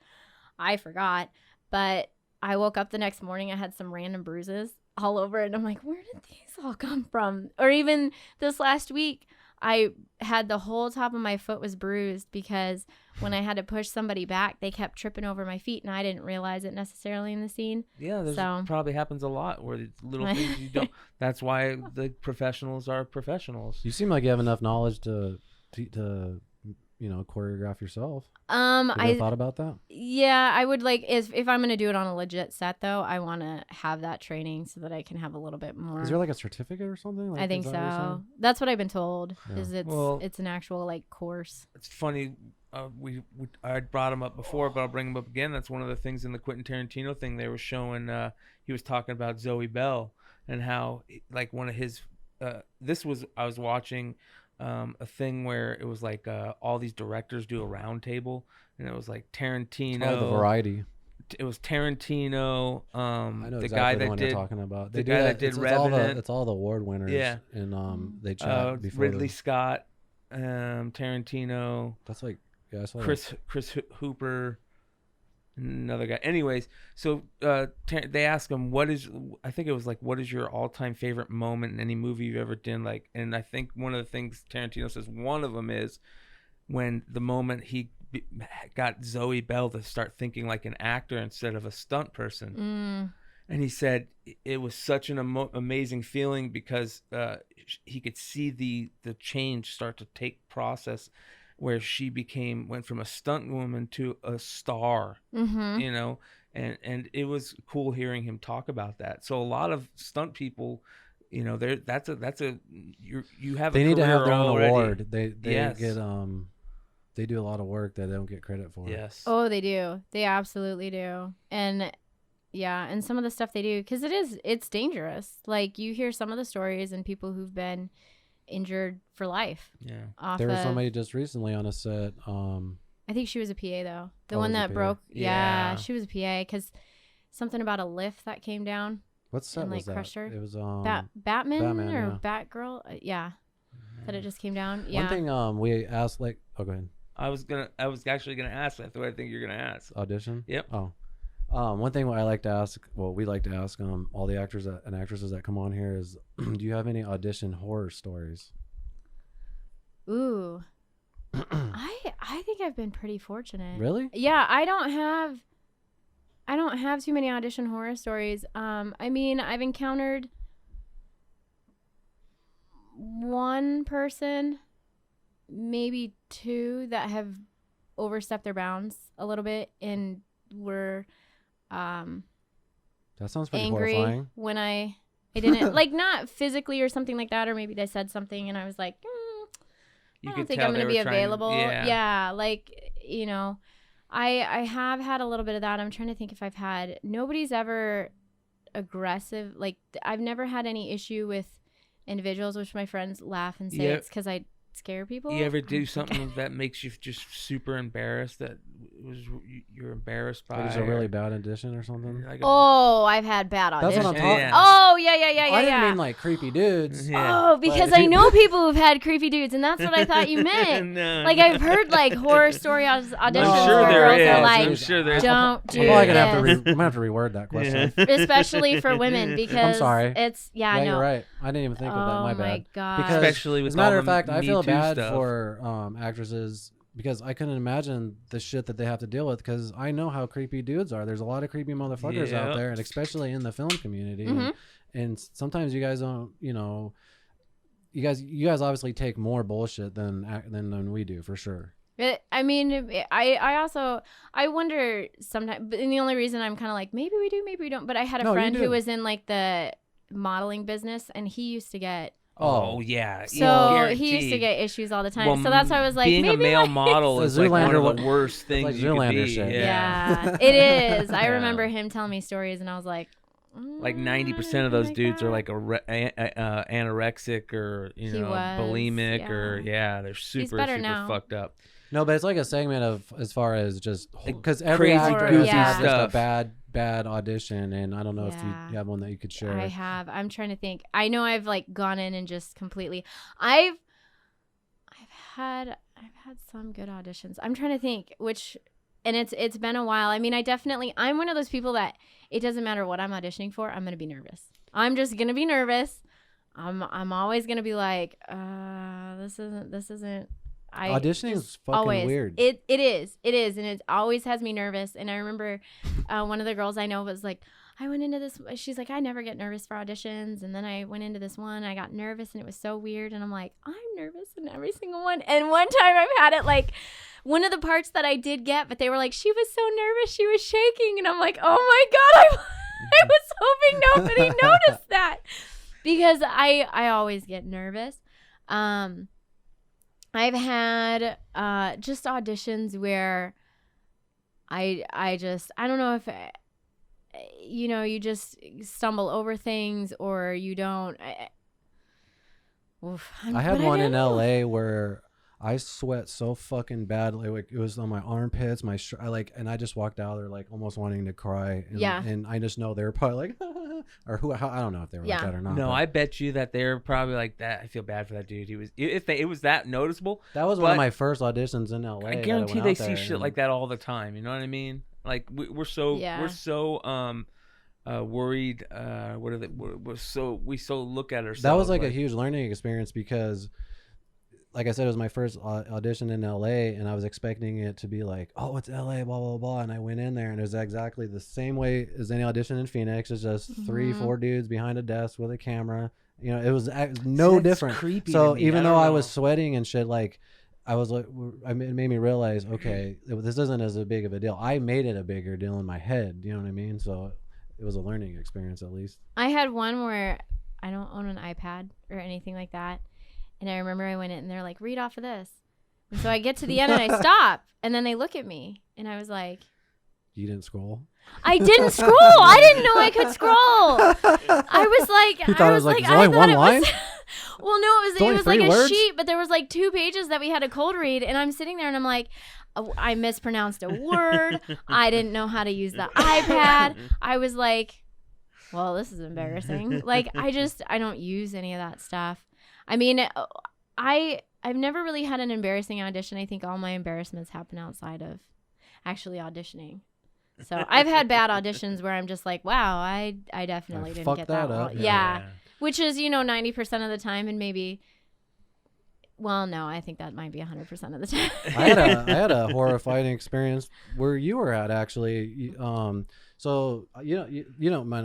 I forgot, but I woke up the next morning, I had some random bruises all over, and I'm like, where did these all come from? Or even this last week, I had the whole top of my foot was bruised because when I had to push somebody back, they kept tripping over my feet, and I didn't realize it necessarily in the scene. Yeah, this probably happens a lot where it's little things you don't. That's why the professionals are professionals. You seem like you have enough knowledge to choreograph yourself. I thought about that. Yeah, I would like if I'm gonna do it on a legit set though, I want to have that training so that I can have a little bit more. Is there like a certificate or something? Like, I think so. That's what I've been told. Yeah. Is it's an actual like course. It's funny. I brought him up before, but I'll bring him up again. That's one of the things in the Quentin Tarantino thing they were showing. He was talking about Zoe Bell and how like one of his. I was watching. A thing where it was like all these directors do a round table, and it was like Tarantino. Oh, the variety. It was Tarantino. I know the exactly guy the that one did, you're talking about. The guy that did Revenant. It's all the award winners. Yeah. And they chat before. Ridley Scott, Tarantino. That's like Chris Hooper. Another guy. Anyways, so they asked him what is your all-time favorite moment in any movie you've ever done, like, and I think one of the things Tarantino says one of them is when the moment he got Zoe Bell to start thinking like an actor instead of a stunt person. And he said it was such an amazing feeling because he could see the change start to take process, where she went from a stunt woman to a star, and it was cool hearing him talk about that. So a lot of stunt people, you have they a need to have their own already. award. They yes. get they do a lot of work that they don't get credit for. Yes. Oh, they do. They absolutely do. And yeah, and some of the stuff they do, because it's dangerous. Like, you hear some of the stories and people who've been injured for life. Yeah. There was somebody just recently on a set. I think she was a PA though. The Oh, one was a that PA. broke. Yeah, Yeah. she was a PA because something about a lift that came down What set and was that? crushed her. It was Batman or yeah. Batgirl. Yeah, that it just came down. Yeah. One thing we asked like go ahead. I was actually gonna ask. That's what I think you're gonna ask. Audition. Yep. Oh. One thing I like to ask, we like to ask all the actors and actresses that come on here is, do you have any audition horror stories? Ooh. I think I've been pretty fortunate. Really? Yeah, I don't have too many audition horror stories. I mean, I've encountered one person, maybe two that have overstepped their bounds a little bit and were That sounds pretty angry horrifying. when I didn't like, not physically or something like that, or maybe they said something and I was like, I don't think I'm going to be available. Yeah, like, you know, I have had a little bit of that. I'm trying to think if I've had, nobody's ever aggressive. Like, I've never had any issue with individuals, which my friends laugh and say it's because I scare people. You ever do something that makes you just super embarrassed, that you're embarrassed by? Like it's a really bad audition or something? Like I've had bad auditions. That's what I'm talking Yeah. Oh, yeah. I didn't mean like creepy dudes. Yeah. Oh, because But- I know people who've had creepy dudes, and that's what I thought you meant. No. Like, I've heard like horror story auditions I'm sure where there girls is. are I'm like, sure there is. don't do I'm probably gonna have to this. I'm gonna have to reword that question. Especially for women, because sorry. it's Yeah, no. you're right. I didn't even think of that. My Oh bad. my god. Because Especially with as a matter all of the fact, I Me feel Too bad stuff. for actresses because I couldn't imagine the shit that they have to deal with because I know how creepy dudes are. There's a lot of creepy motherfuckers out Yep. there, and especially in the film community. Mhm. And sometimes you guys don't, you guys obviously take more bullshit than we do for sure. I mean, I wonder sometimes, and the only reason I'm kind of like, maybe we do, maybe we don't. But I had a No, you friend do. who was in like the modeling business, and he used to get. Oh yeah. So he used to get issues all the time. Well, so that's why I was like, being maybe a male like- model The is like one Zoolander of the worst things like you could Zoolander be. shit. Yeah, it is. I Yeah. remember him telling me stories, and I was like, Like 90% of those dudes are like anorexic or He was, bulimic or they're super better super now. fucked up. No, but it's like a segment of as far as just because Like every crazy, actor goofy has just a stuff. bad audition, and I don't know if Yeah. you have one that you could share. I have. I'm trying to think. I know I've like gone in and just completely. I've had some good auditions. I'm trying to think and it's been a while. I mean, I'm one of those people that it doesn't matter what I'm auditioning for. I'm gonna be nervous. I'm just gonna be nervous. I'm always gonna be like, this isn't. Auditioning is fucking always weird. It is, and it always has me nervous. And I remember one of the girls I know was like, I went into this. She's like, I never get nervous for auditions, and then I went into this one. I got nervous, and it was so weird. And I'm like, I'm nervous in every single one. And one time I've had it like one of the parts that I did get, but they were like, she was so nervous, she was shaking, and I'm like, oh my god, I was hoping nobody noticed that because I always get nervous. I've had just auditions where I don't know if you just stumble over things or you don't. I had one in LA where I sweat so fucking bad, like it was on my armpits, and I just walked out there like almost wanting to cry. And, Yeah. and I just know they were probably like, or I don't know if they were like that or not. No, but I bet you that they're probably like that. I feel bad for that dude. It was that noticeable. that was one of but my first auditions in LA. I that guarantee went they out see there, shit and- like that all the time. You know what I mean? Like we're so worried. What are they? We so look at ourselves. That was like a huge learning experience because, like I said, it was my first audition in LA, and I was expecting it to be like, oh, it's LA, blah blah blah, and I went in there, and it was exactly the same way as any audition in Phoenix. It's just 3-4 dudes behind a desk with a camera. It was no That's different. creepy So to me. even I though don't I know. was sweating and shit, like I was like, it made me realize, okay, this isn't as big of a deal. I made it a bigger deal in my head. You know what I mean? So it was a learning experience at least. I had one where I don't own an iPad or anything like that. And I remember I went in and they're like, read off of this. And so I get to the end and I stop. And then they look at me. And I was like, You didn't scroll? I didn't scroll. I didn't know I could scroll. I was like, You thought it was like, there's only I thought one it line? was, well, no, It's it only was like 3 a words? sheet, but there was like 2 pages that we had to cold read. And I'm sitting there and I'm like, I mispronounced a word. I didn't know how to use the iPad. I was like, well, this is embarrassing. Like, I don't use any of that stuff. I mean, I've never really had an embarrassing audition. I think all my embarrassments happen outside of actually auditioning. So I've had bad auditions where I'm just like, wow, I definitely didn't get that well. Yeah. Which is, 90% of the time, and maybe, well, no, I think that might be 100% of the time. I had a horrifying experience where you were at, actually. So you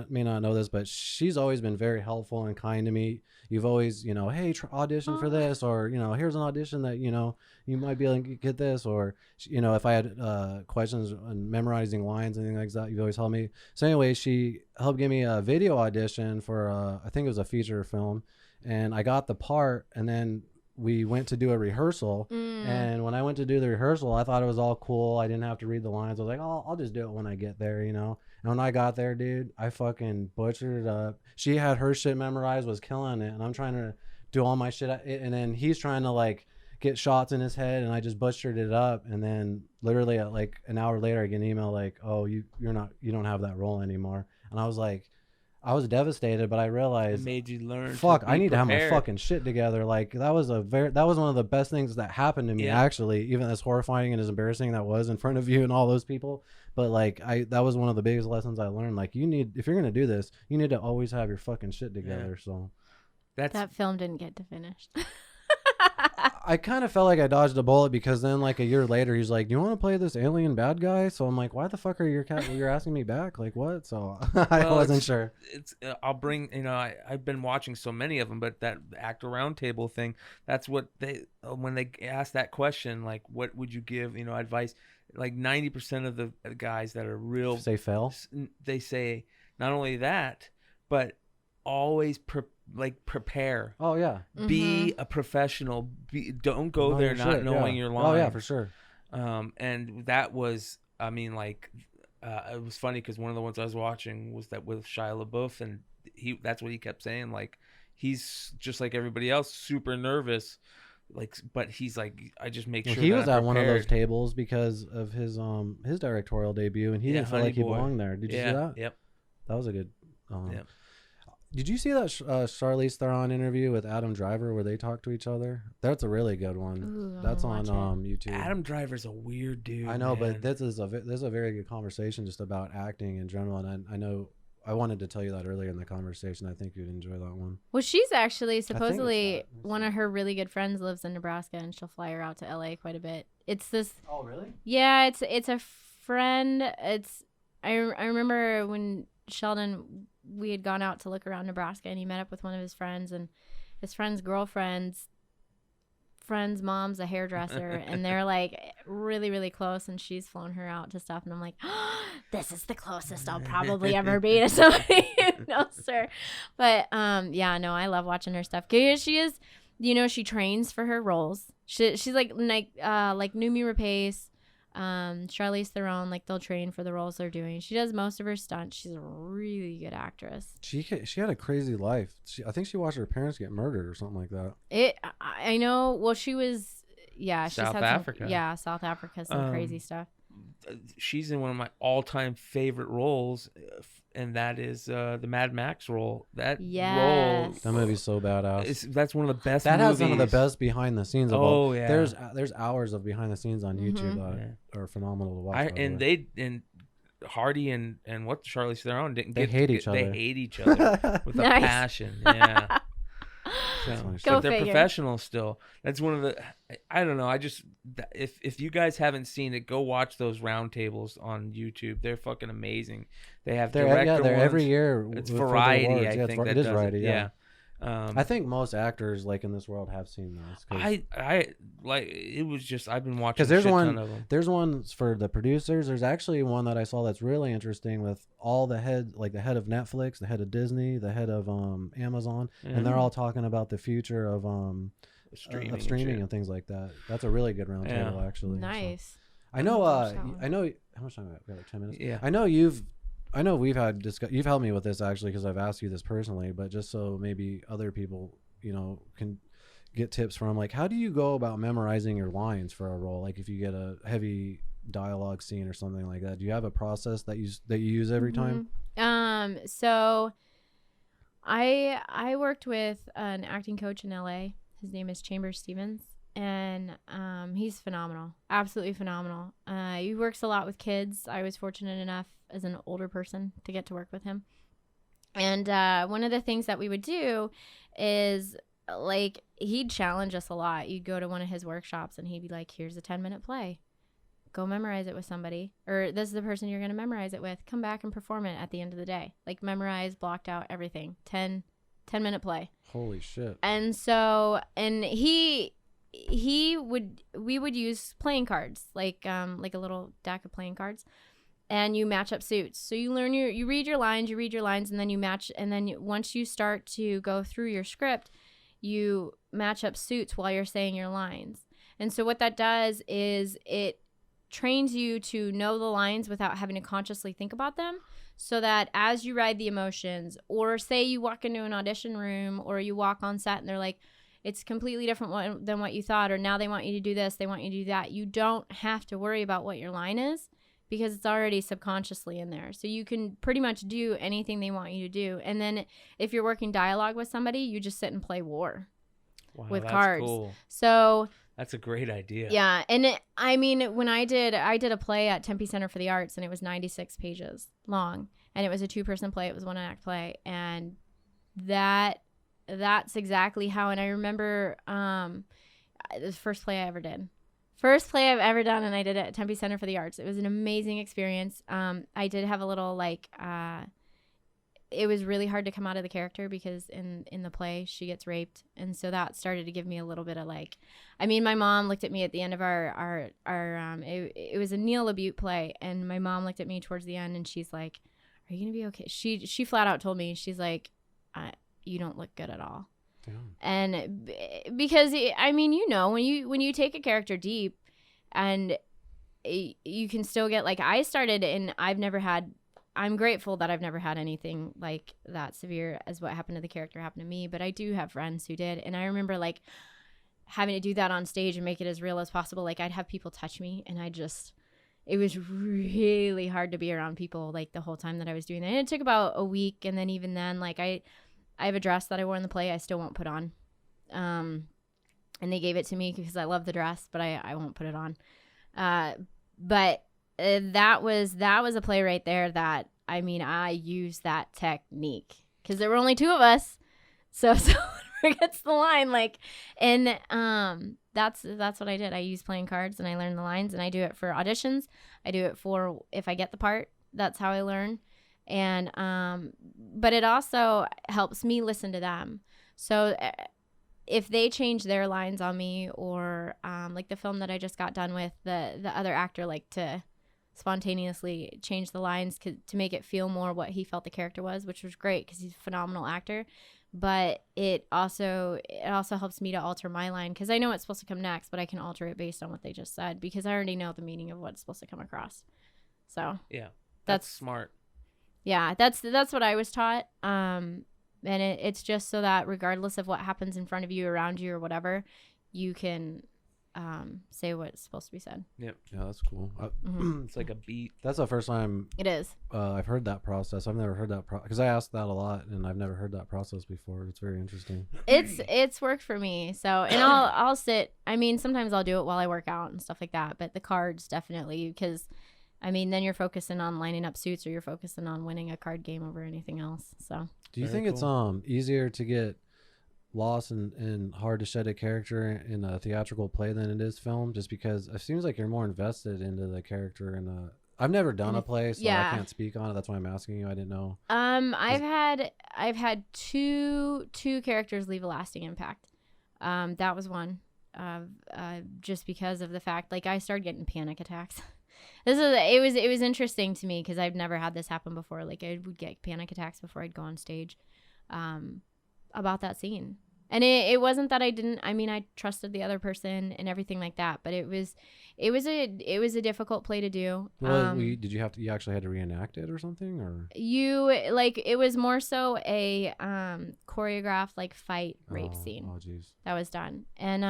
may not know this, but she's always been very helpful and kind to me. You've always, hey, audition for this, or here's an audition that you might be able to get this, or if I had questions on memorizing lines and things like that, you've always helped me. So anyway, she helped give me a video audition for I think it was a feature film, and I got the part, and then we went to do a rehearsal, and when I went to do the rehearsal, I thought it was all cool. I didn't have to read the lines. I was like, oh, I'll just do it when I get there, And when I got there, dude, I fucking butchered it up. She had her shit memorized, was killing it, and I'm trying to do all my shit, and then he's trying to like get shots in his head, and I just butchered it up. And then literally at like an hour later, I get an email like, oh, you don't have that role anymore. And I was like, I was devastated, but I realized it made you learn. Fuck, I need to have my fucking shit together. Like that was one of the best things that happened to me, actually, even as horrifying and as embarrassing that was in front of you and all those people. But like that was one of the biggest lessons I learned. Like if you're gonna do this, you need to always have your fucking shit together. So that film didn't get to finish. I kind of felt like I dodged a bullet, because then like a year later he's like, do you want to play this alien bad guy? So I'm like, why the fuck are you're asking me back? Like what? So I wasn't sure. I'll bring, I've been watching so many of them, but that actor roundtable thing, that's what when they ask that question, like what would you give, advice, like 90% of the guys that are real say fail. They say not only that, but always prepare. Oh yeah. Be a professional. Don't go there not knowing your line. Oh yeah, for sure. And that was, I mean, like, it was funny because one of the ones I was watching was that with Shia LaBeouf, and that's what he kept saying. Like, he's just like everybody else, super nervous. Like, but he's like, I just make sure. He was at one of those tables because of his directorial debut, and he didn't feel like he belonged there. Did you see that? Yep. That was a good. Did you see that Charlize Theron interview with Adam Driver where they talk to each other? That's a really good one. Ooh, that's on YouTube. Adam Driver's a weird dude. I know, man. but this is a very good conversation just about acting in general, and I know I wanted to tell you that earlier in the conversation. I think you'd enjoy that one. Well, she's actually supposedly one of her really good friends lives in Nebraska, and she'll fly her out to LA quite a bit. It's this. Oh, really? Yeah, it's a friend. I remember when Sheldon, we had gone out to look around Nebraska, and he met up with one of his friends, and his friend's girlfriend's mom's a hairdresser, and they're like really, really close, and she's flown her out to stuff, and I'm like, oh, this is the closest I'll probably ever be to somebody who knows her. But yeah, no, I love watching her stuff. She is, she trains for her roles. She's like Numi Rapace, Charlize Theron, like they'll train for the roles they're doing. She does most of her stunts. She's a really good actress. She had a crazy life. I think she watched her parents get murdered or something like that. I know. Well, she was South Africa. South Africa, some crazy stuff. She's in one of my all-time favorite roles, and that is the Mad Max role. That movie's so badass. That's one of the best. That movies. has some of the best behind the scenes. Yeah. There's hours of behind the scenes on YouTube that are phenomenal to watch. And Hardy and what Charlize Theron they hate each other. They hate each other with a passion. Yeah. So they're professionals still. That's one of the. I don't know. If you guys haven't seen it, go watch those roundtables on YouTube. They're fucking amazing. They have they're every year. It's Variety. I think it is Variety. Yeah. I think most actors like in this world have seen those. I like it was just I've been watching. Because ton of them. There's ones for the producers. There's actually one that I saw that's really interesting with all the head of Netflix, the head of Disney, the head of Amazon, and they're all talking about the future of streaming and things like that. That's a really good roundtable, actually. Nice. So. I know. How much time? We got like 10 minutes. Yeah. I know we've had you've helped me with this actually because I've asked you this personally, but just so maybe other people, can get tips from. Like, how do you go about memorizing your lines for a role? Like, if you get a heavy dialogue scene or something like that, do you have a process that you use every time? So I worked with an acting coach in LA. His name is Chambers Stevens, and he's phenomenal, absolutely phenomenal. He works a lot with kids. I was fortunate enough as an older person to get to work with him. And one of the things that we would do is, like, he'd challenge us a lot. You'd go to one of his workshops and he'd be like, here's a 10-minute play. Go memorize it with somebody. Or this is the person you're going to memorize it with. Come back and perform it at the end of the day. Like, memorize, blocked out, everything. 10-minute play. Holy shit. And so, and we would use playing cards, like a little deck of playing cards. And you match up suits. So you learn you read your lines, and then you match. And then once you start to go through your script, you match up suits while you're saying your lines. And so what that does is it trains you to know the lines without having to consciously think about them, so that as you ride the emotions, or say you walk into an audition room or you walk on set and they're like, it's completely different than what you thought, or now they want you to do this, they want you to do that. You don't have to worry about what your line is, because it's already subconsciously in there. So you can pretty much do anything they want you to do. And then if you're working dialogue with somebody, you just sit and play war with cards. Cool. So that's a great idea. Yeah. And when I did a play at Tempe Center for the Arts, and it was 96 pages long, and it was a 2-person play. It was 1-act play. And that's exactly how, and I remember it was the first play I ever did. First play I've ever done, and I did it at Tempe Center for the Arts. It was an amazing experience. I did have a little, it was really hard to come out of the character, because in the play she gets raped, and so that started to give me a little bit of my mom looked at me at the end of our it was a Neil LaBute play, and my mom looked at me towards the end and she's like, are you gonna be okay? She flat out told me, she's like, you don't look good at all. Damn. And because when you take a character deep, and you can still get, I started, and I'm grateful that I've never had anything like that severe as what happened to the character happened to me, but I do have friends who did. And I remember having to do that on stage and make it as real as possible. I'd have people touch me, and it was really hard to be around people the whole time that I was doing that. And it took about a week. And then even then, I have a dress that I wore in the play I still won't put on. And they gave it to me because I love the dress, but I won't put it on. But that was a play right there that, I used that technique because there were only 2 of us. So forgets the line, and that's what I did. I used playing cards, and I learned the lines, and I do it for auditions. I do it for if I get the part. That's how I learn. And but it also helps me listen to them. So if they change their lines on me, or the film that I just got done with, the other actor to spontaneously change the lines to make it feel more what he felt the character was, which was great because he's a phenomenal actor. But it also helps me to alter my line, because I know what's supposed to come next, but I can alter it based on what they just said, because I already know the meaning of what's supposed to come across. So yeah, that's smart. Yeah, that's what I was taught. And it's just so that regardless of what happens in front of you, around you, or whatever, you can say what's supposed to be said. Yep. Yeah, that's cool. It's like a beat. That's the first time it is. I've heard that process. I've never heard that because I asked that a lot, and I've never heard that process before. It's very interesting. It's worked for me. So, and I'll sit. Sometimes I'll do it while I work out and stuff like that. But the cards definitely, because then you're focusing on lining up suits, or you're focusing on winning a card game over anything else. So, do you think it's easier to get lost and hard to shed a character in a theatrical play than it is film, just because it seems like you're more invested into the character I've never done a play, so I can't speak on it. That's why I'm asking you. I didn't know. I've had two characters leave a lasting impact. That was one. Just because of the fact, I started getting panic attacks. It was interesting to me because I've never had this happen before. I would get panic attacks before I'd go on stage, about that scene. And it wasn't that I didn't. I mean, I trusted the other person and everything like that. But it was a difficult play to do. Well, you actually had to reenact it or something, or it was more so a choreographed like fight rape scene. Oh, geez. That was done. And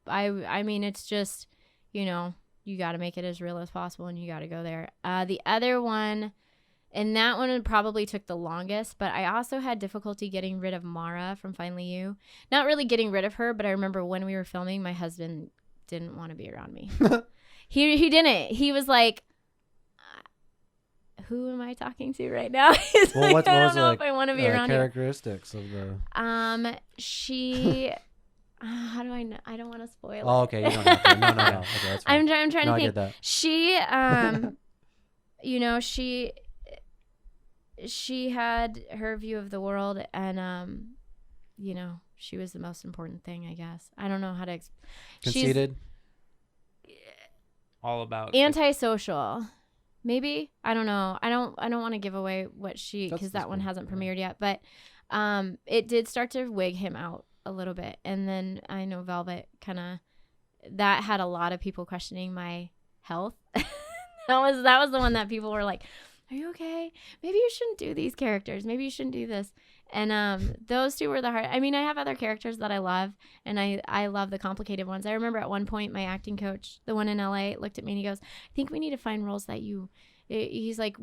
I mean, it's just, you know, you got to make it as real as possible, and you got to go there. The other one, and that one probably took the longest, but I also had difficulty getting rid of Mara from Finally You. Not really getting rid of her, but I remember when we were filming, my husband didn't want to be around me. He didn't. He was like, who am I talking to right now? He's well, like, I don't know like, if I want to be around characteristics of the... She... how do I know? I don't want to spoil it. Oh, okay. You don't have to. No. Okay, that's fine. I'm trying to think. I get that. She, you know, she had her view of the world, and you know, she was the most important thing, I guess. I don't know how to conceited. All about antisocial. Maybe, I don't know. I don't want to give away what because that one hasn't premiered yet, but it did start to wig him out a little bit. And then I know Velvet that had a lot of people questioning my health. that was the one that people were like, are you okay? Maybe you shouldn't do these characters. Maybe you shouldn't do this. And those two were the hard. I mean, I have other characters that I love, and I love the complicated ones. I remember at one point my acting coach, the one in LA, looked at me and he goes, I think we need to find roles that he's like,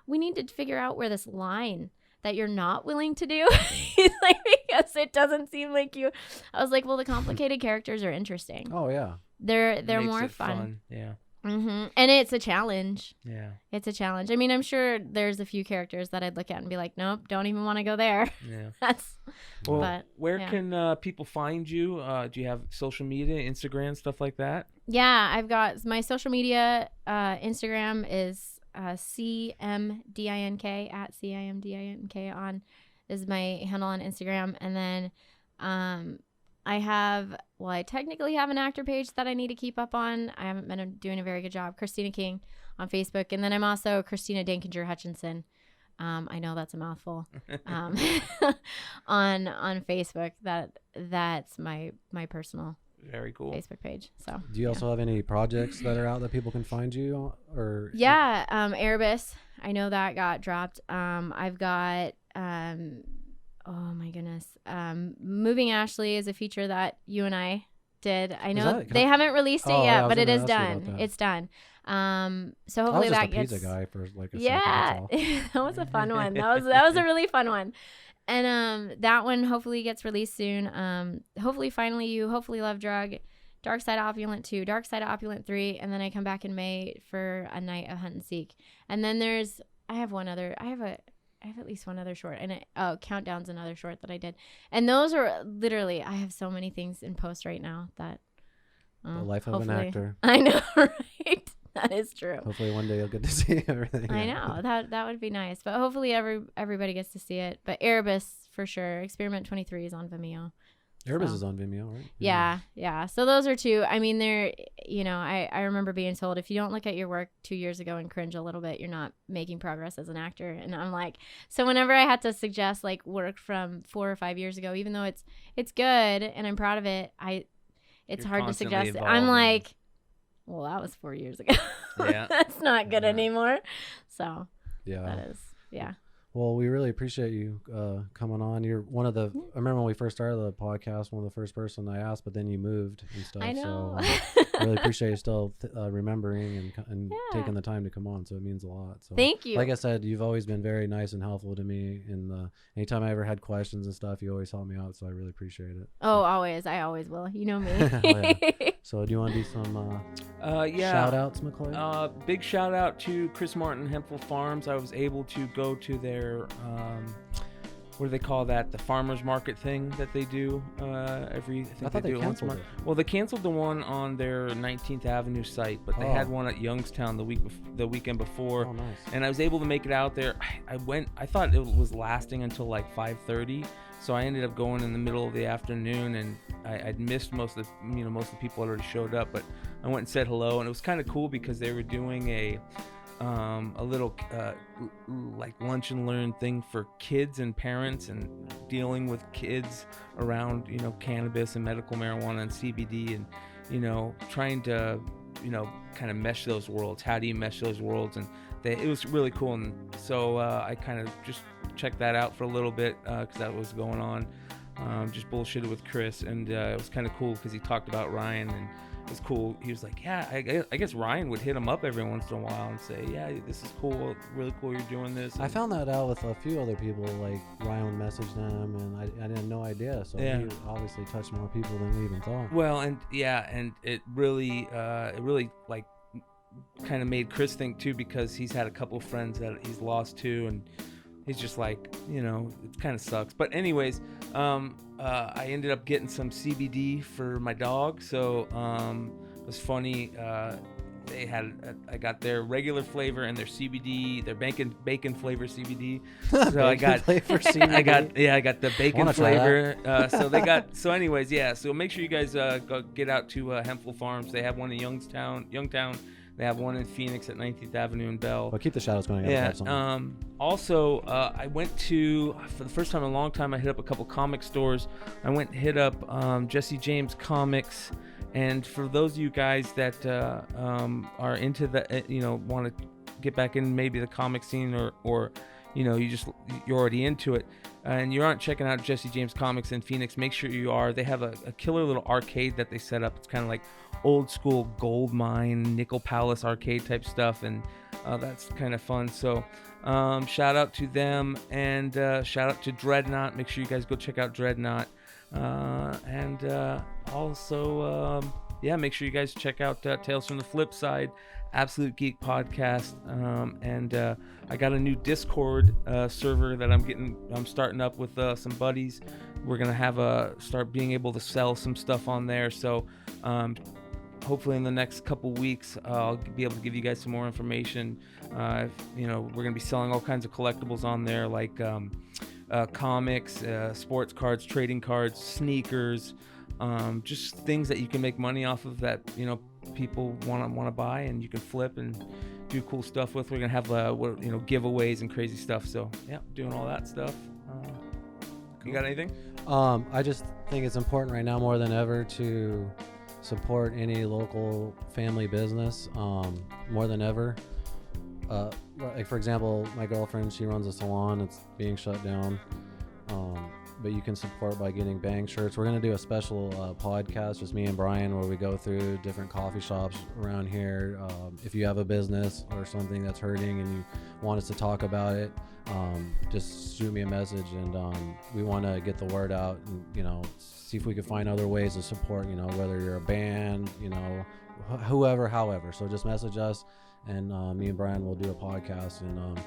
we need to figure out where this line that you're not willing to do. He's like, because it doesn't seem like you. I was like, well, the complicated characters are interesting. Oh yeah, they're more fun. Yeah. Mm-hmm. And it's a challenge. Yeah, it's a challenge. I mean, I'm sure there's a few characters that I'd look at and be like, nope, don't even want to go there. Yeah. That's. Well, but, where can people find you? Do you have social media, Instagram, stuff like that? Yeah, I've got my social media. Instagram is CMDINK at CIMDINK on is my handle on Instagram, and then I technically have an actor page that I need to keep up on. I haven't been doing a very good job. Christina King on Facebook, and then I'm also Christina Denkinger-Hutchinson. I know that's a mouthful. On Facebook, that's my personal very cool Facebook page. So do you also have any projects that are out that people can find you on, or Aerialists, I know that got dropped. I've got oh my goodness, Moving Ashley is a feature that you and I did. I know they haven't released it yet, but it is done. It's done. So hopefully that gets. I was just a pizza guy for like a second, that was a fun one. That was a really fun one. And that one hopefully gets released soon. Hopefully Finally You, hopefully Love Drug, Dark Side Opulent 2, Dark Side Opulent 3, and then I come back in May for A Night of Hunt and Seek. And then I have at least one other short, and Countdown's another short that I did. And those are literally, I have so many things in post right now that the life of an actor. I know, right? That is true. Hopefully one day you'll get to see everything. I know that would be nice, but hopefully everybody gets to see it. But Erebus for sure. Experiment 23 is on Vimeo. Erebus is on Vimeo, right? Yeah. So those are two. I mean, they're, you know, I remember being told if you don't look at your work 2 years ago and cringe a little bit, you're not making progress as an actor. And I'm like, so whenever I had to suggest like work from 4 or 5 years ago, even though it's good and I'm proud of it, it's hard to suggest. Evolving. I'm like, well, that was 4 years ago. Yeah. That's not good anymore. So yeah, that is, yeah. Well, we really appreciate you coming on. You're one of the. I remember when we first started the podcast, one of the first person I asked, but then you moved and stuff. I know. So I really appreciate you still remembering and taking the time to come on. So it means a lot. So thank you. Like I said, you've always been very nice and helpful to me. And anytime I ever had questions and stuff, you always help me out. So I really appreciate it. Oh, always. I always will. You know me. Yeah. So do you want to do some shout outs, McCoy? Big shout out to Chris Martin Hemphill Farms. I was able to go to their what do they call that? The farmers market thing that they do I thought they canceled it. Well, they canceled the one on their 19th Avenue site, but they had one at Youngstown the weekend before. Oh, nice. And I was able to make it out there. I thought it was lasting until like 5:30, so I ended up going in the middle of the afternoon, and I'd missed most of the people already showed up, but I went and said hello, and it was kind of cool because they were doing a little like lunch and learn thing for kids and parents, and dealing with kids around, you know, cannabis and medical marijuana and CBD, and, you know, trying to, you know, kind of mesh those worlds. How do you mesh those worlds? And it was really cool. And so I kind of just checked that out for a little bit because that was going on. Just bullshitted with Chris, and it was kind of cool because he talked about Ryan, and it was cool. He was like, yeah, I guess Ryan would hit him up every once in a while and say, yeah, this is cool, really cool you're doing this. And I found that out with a few other people, like Ryan would message them, and I had no idea. So Yeah. he obviously touched more people than we even thought. Well, and yeah, and it really like kind of made Chris think too, because he's had a couple friends that he's lost too, and he's just like, you know, it kind of sucks. But anyways, I ended up getting some CBD for my dog. So it was funny. They had I got their regular flavor and their CBD, their bacon flavor CBD. So I got flavor CBD. I got the bacon Wanna try flavor. So they got. So anyways, yeah. So make sure you guys go get out to Hempful Farms. They have one in Youngtown. They have one in Phoenix at 19th Avenue and Bell. Well, keep the shadows going. Yeah. Also, I went to, for the first time in a long time, I hit up a couple comic stores. I went and hit up Jesse James Comics. And for those of you guys that are into the, you know, want to get back in maybe the comic scene, or you know, you're already into it, and you aren't checking out Jesse James Comics in Phoenix, make sure you are. They have a killer little arcade that they set up. It's kind of like old school gold mine, Nickel Palace arcade type stuff, and that's kind of fun. So shout out to them, and shout out to Dreadnought. Make sure you guys go check out Dreadnought, and also make sure you guys check out Tales from the Flip Side, Absolute Geek Podcast, and I got a new Discord server that I'm starting up with some buddies. We're gonna have start being able to sell some stuff on there. So hopefully in the next couple weeks I'll be able to give you guys some more information. You know, we're gonna be selling all kinds of collectibles on there, like comics, sports cards, trading cards, sneakers, just things that you can make money off of that, you know, people want to buy, and you can flip and do cool stuff with. We're gonna have you know, giveaways and crazy stuff. So yeah, doing all that stuff. You got anything? I just think it's important right now more than ever to support any local family business, more than ever. Like for example, my girlfriend, she runs a salon. It's being shut down, but you can support by getting Bang shirts. We're gonna do a special podcast, just me and Brian, where we go through different coffee shops around here. If you have a business or something that's hurting and you want us to talk about it, just shoot me a message, and we want to get the word out, and, you know, see if we can find other ways to support, you know, whether you're a band, you know, however. So just message us, and me and Brian will do a podcast, and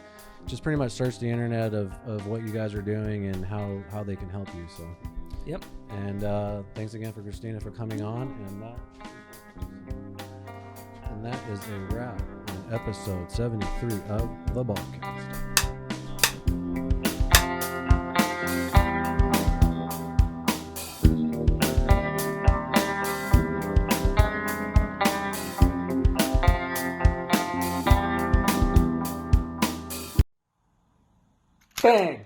just pretty much search the internet of what you guys are doing and how they can help you. So Yep. And thanks again for Christina for coming on, and that is a wrap on episode 73 of the Bogcast. Bang!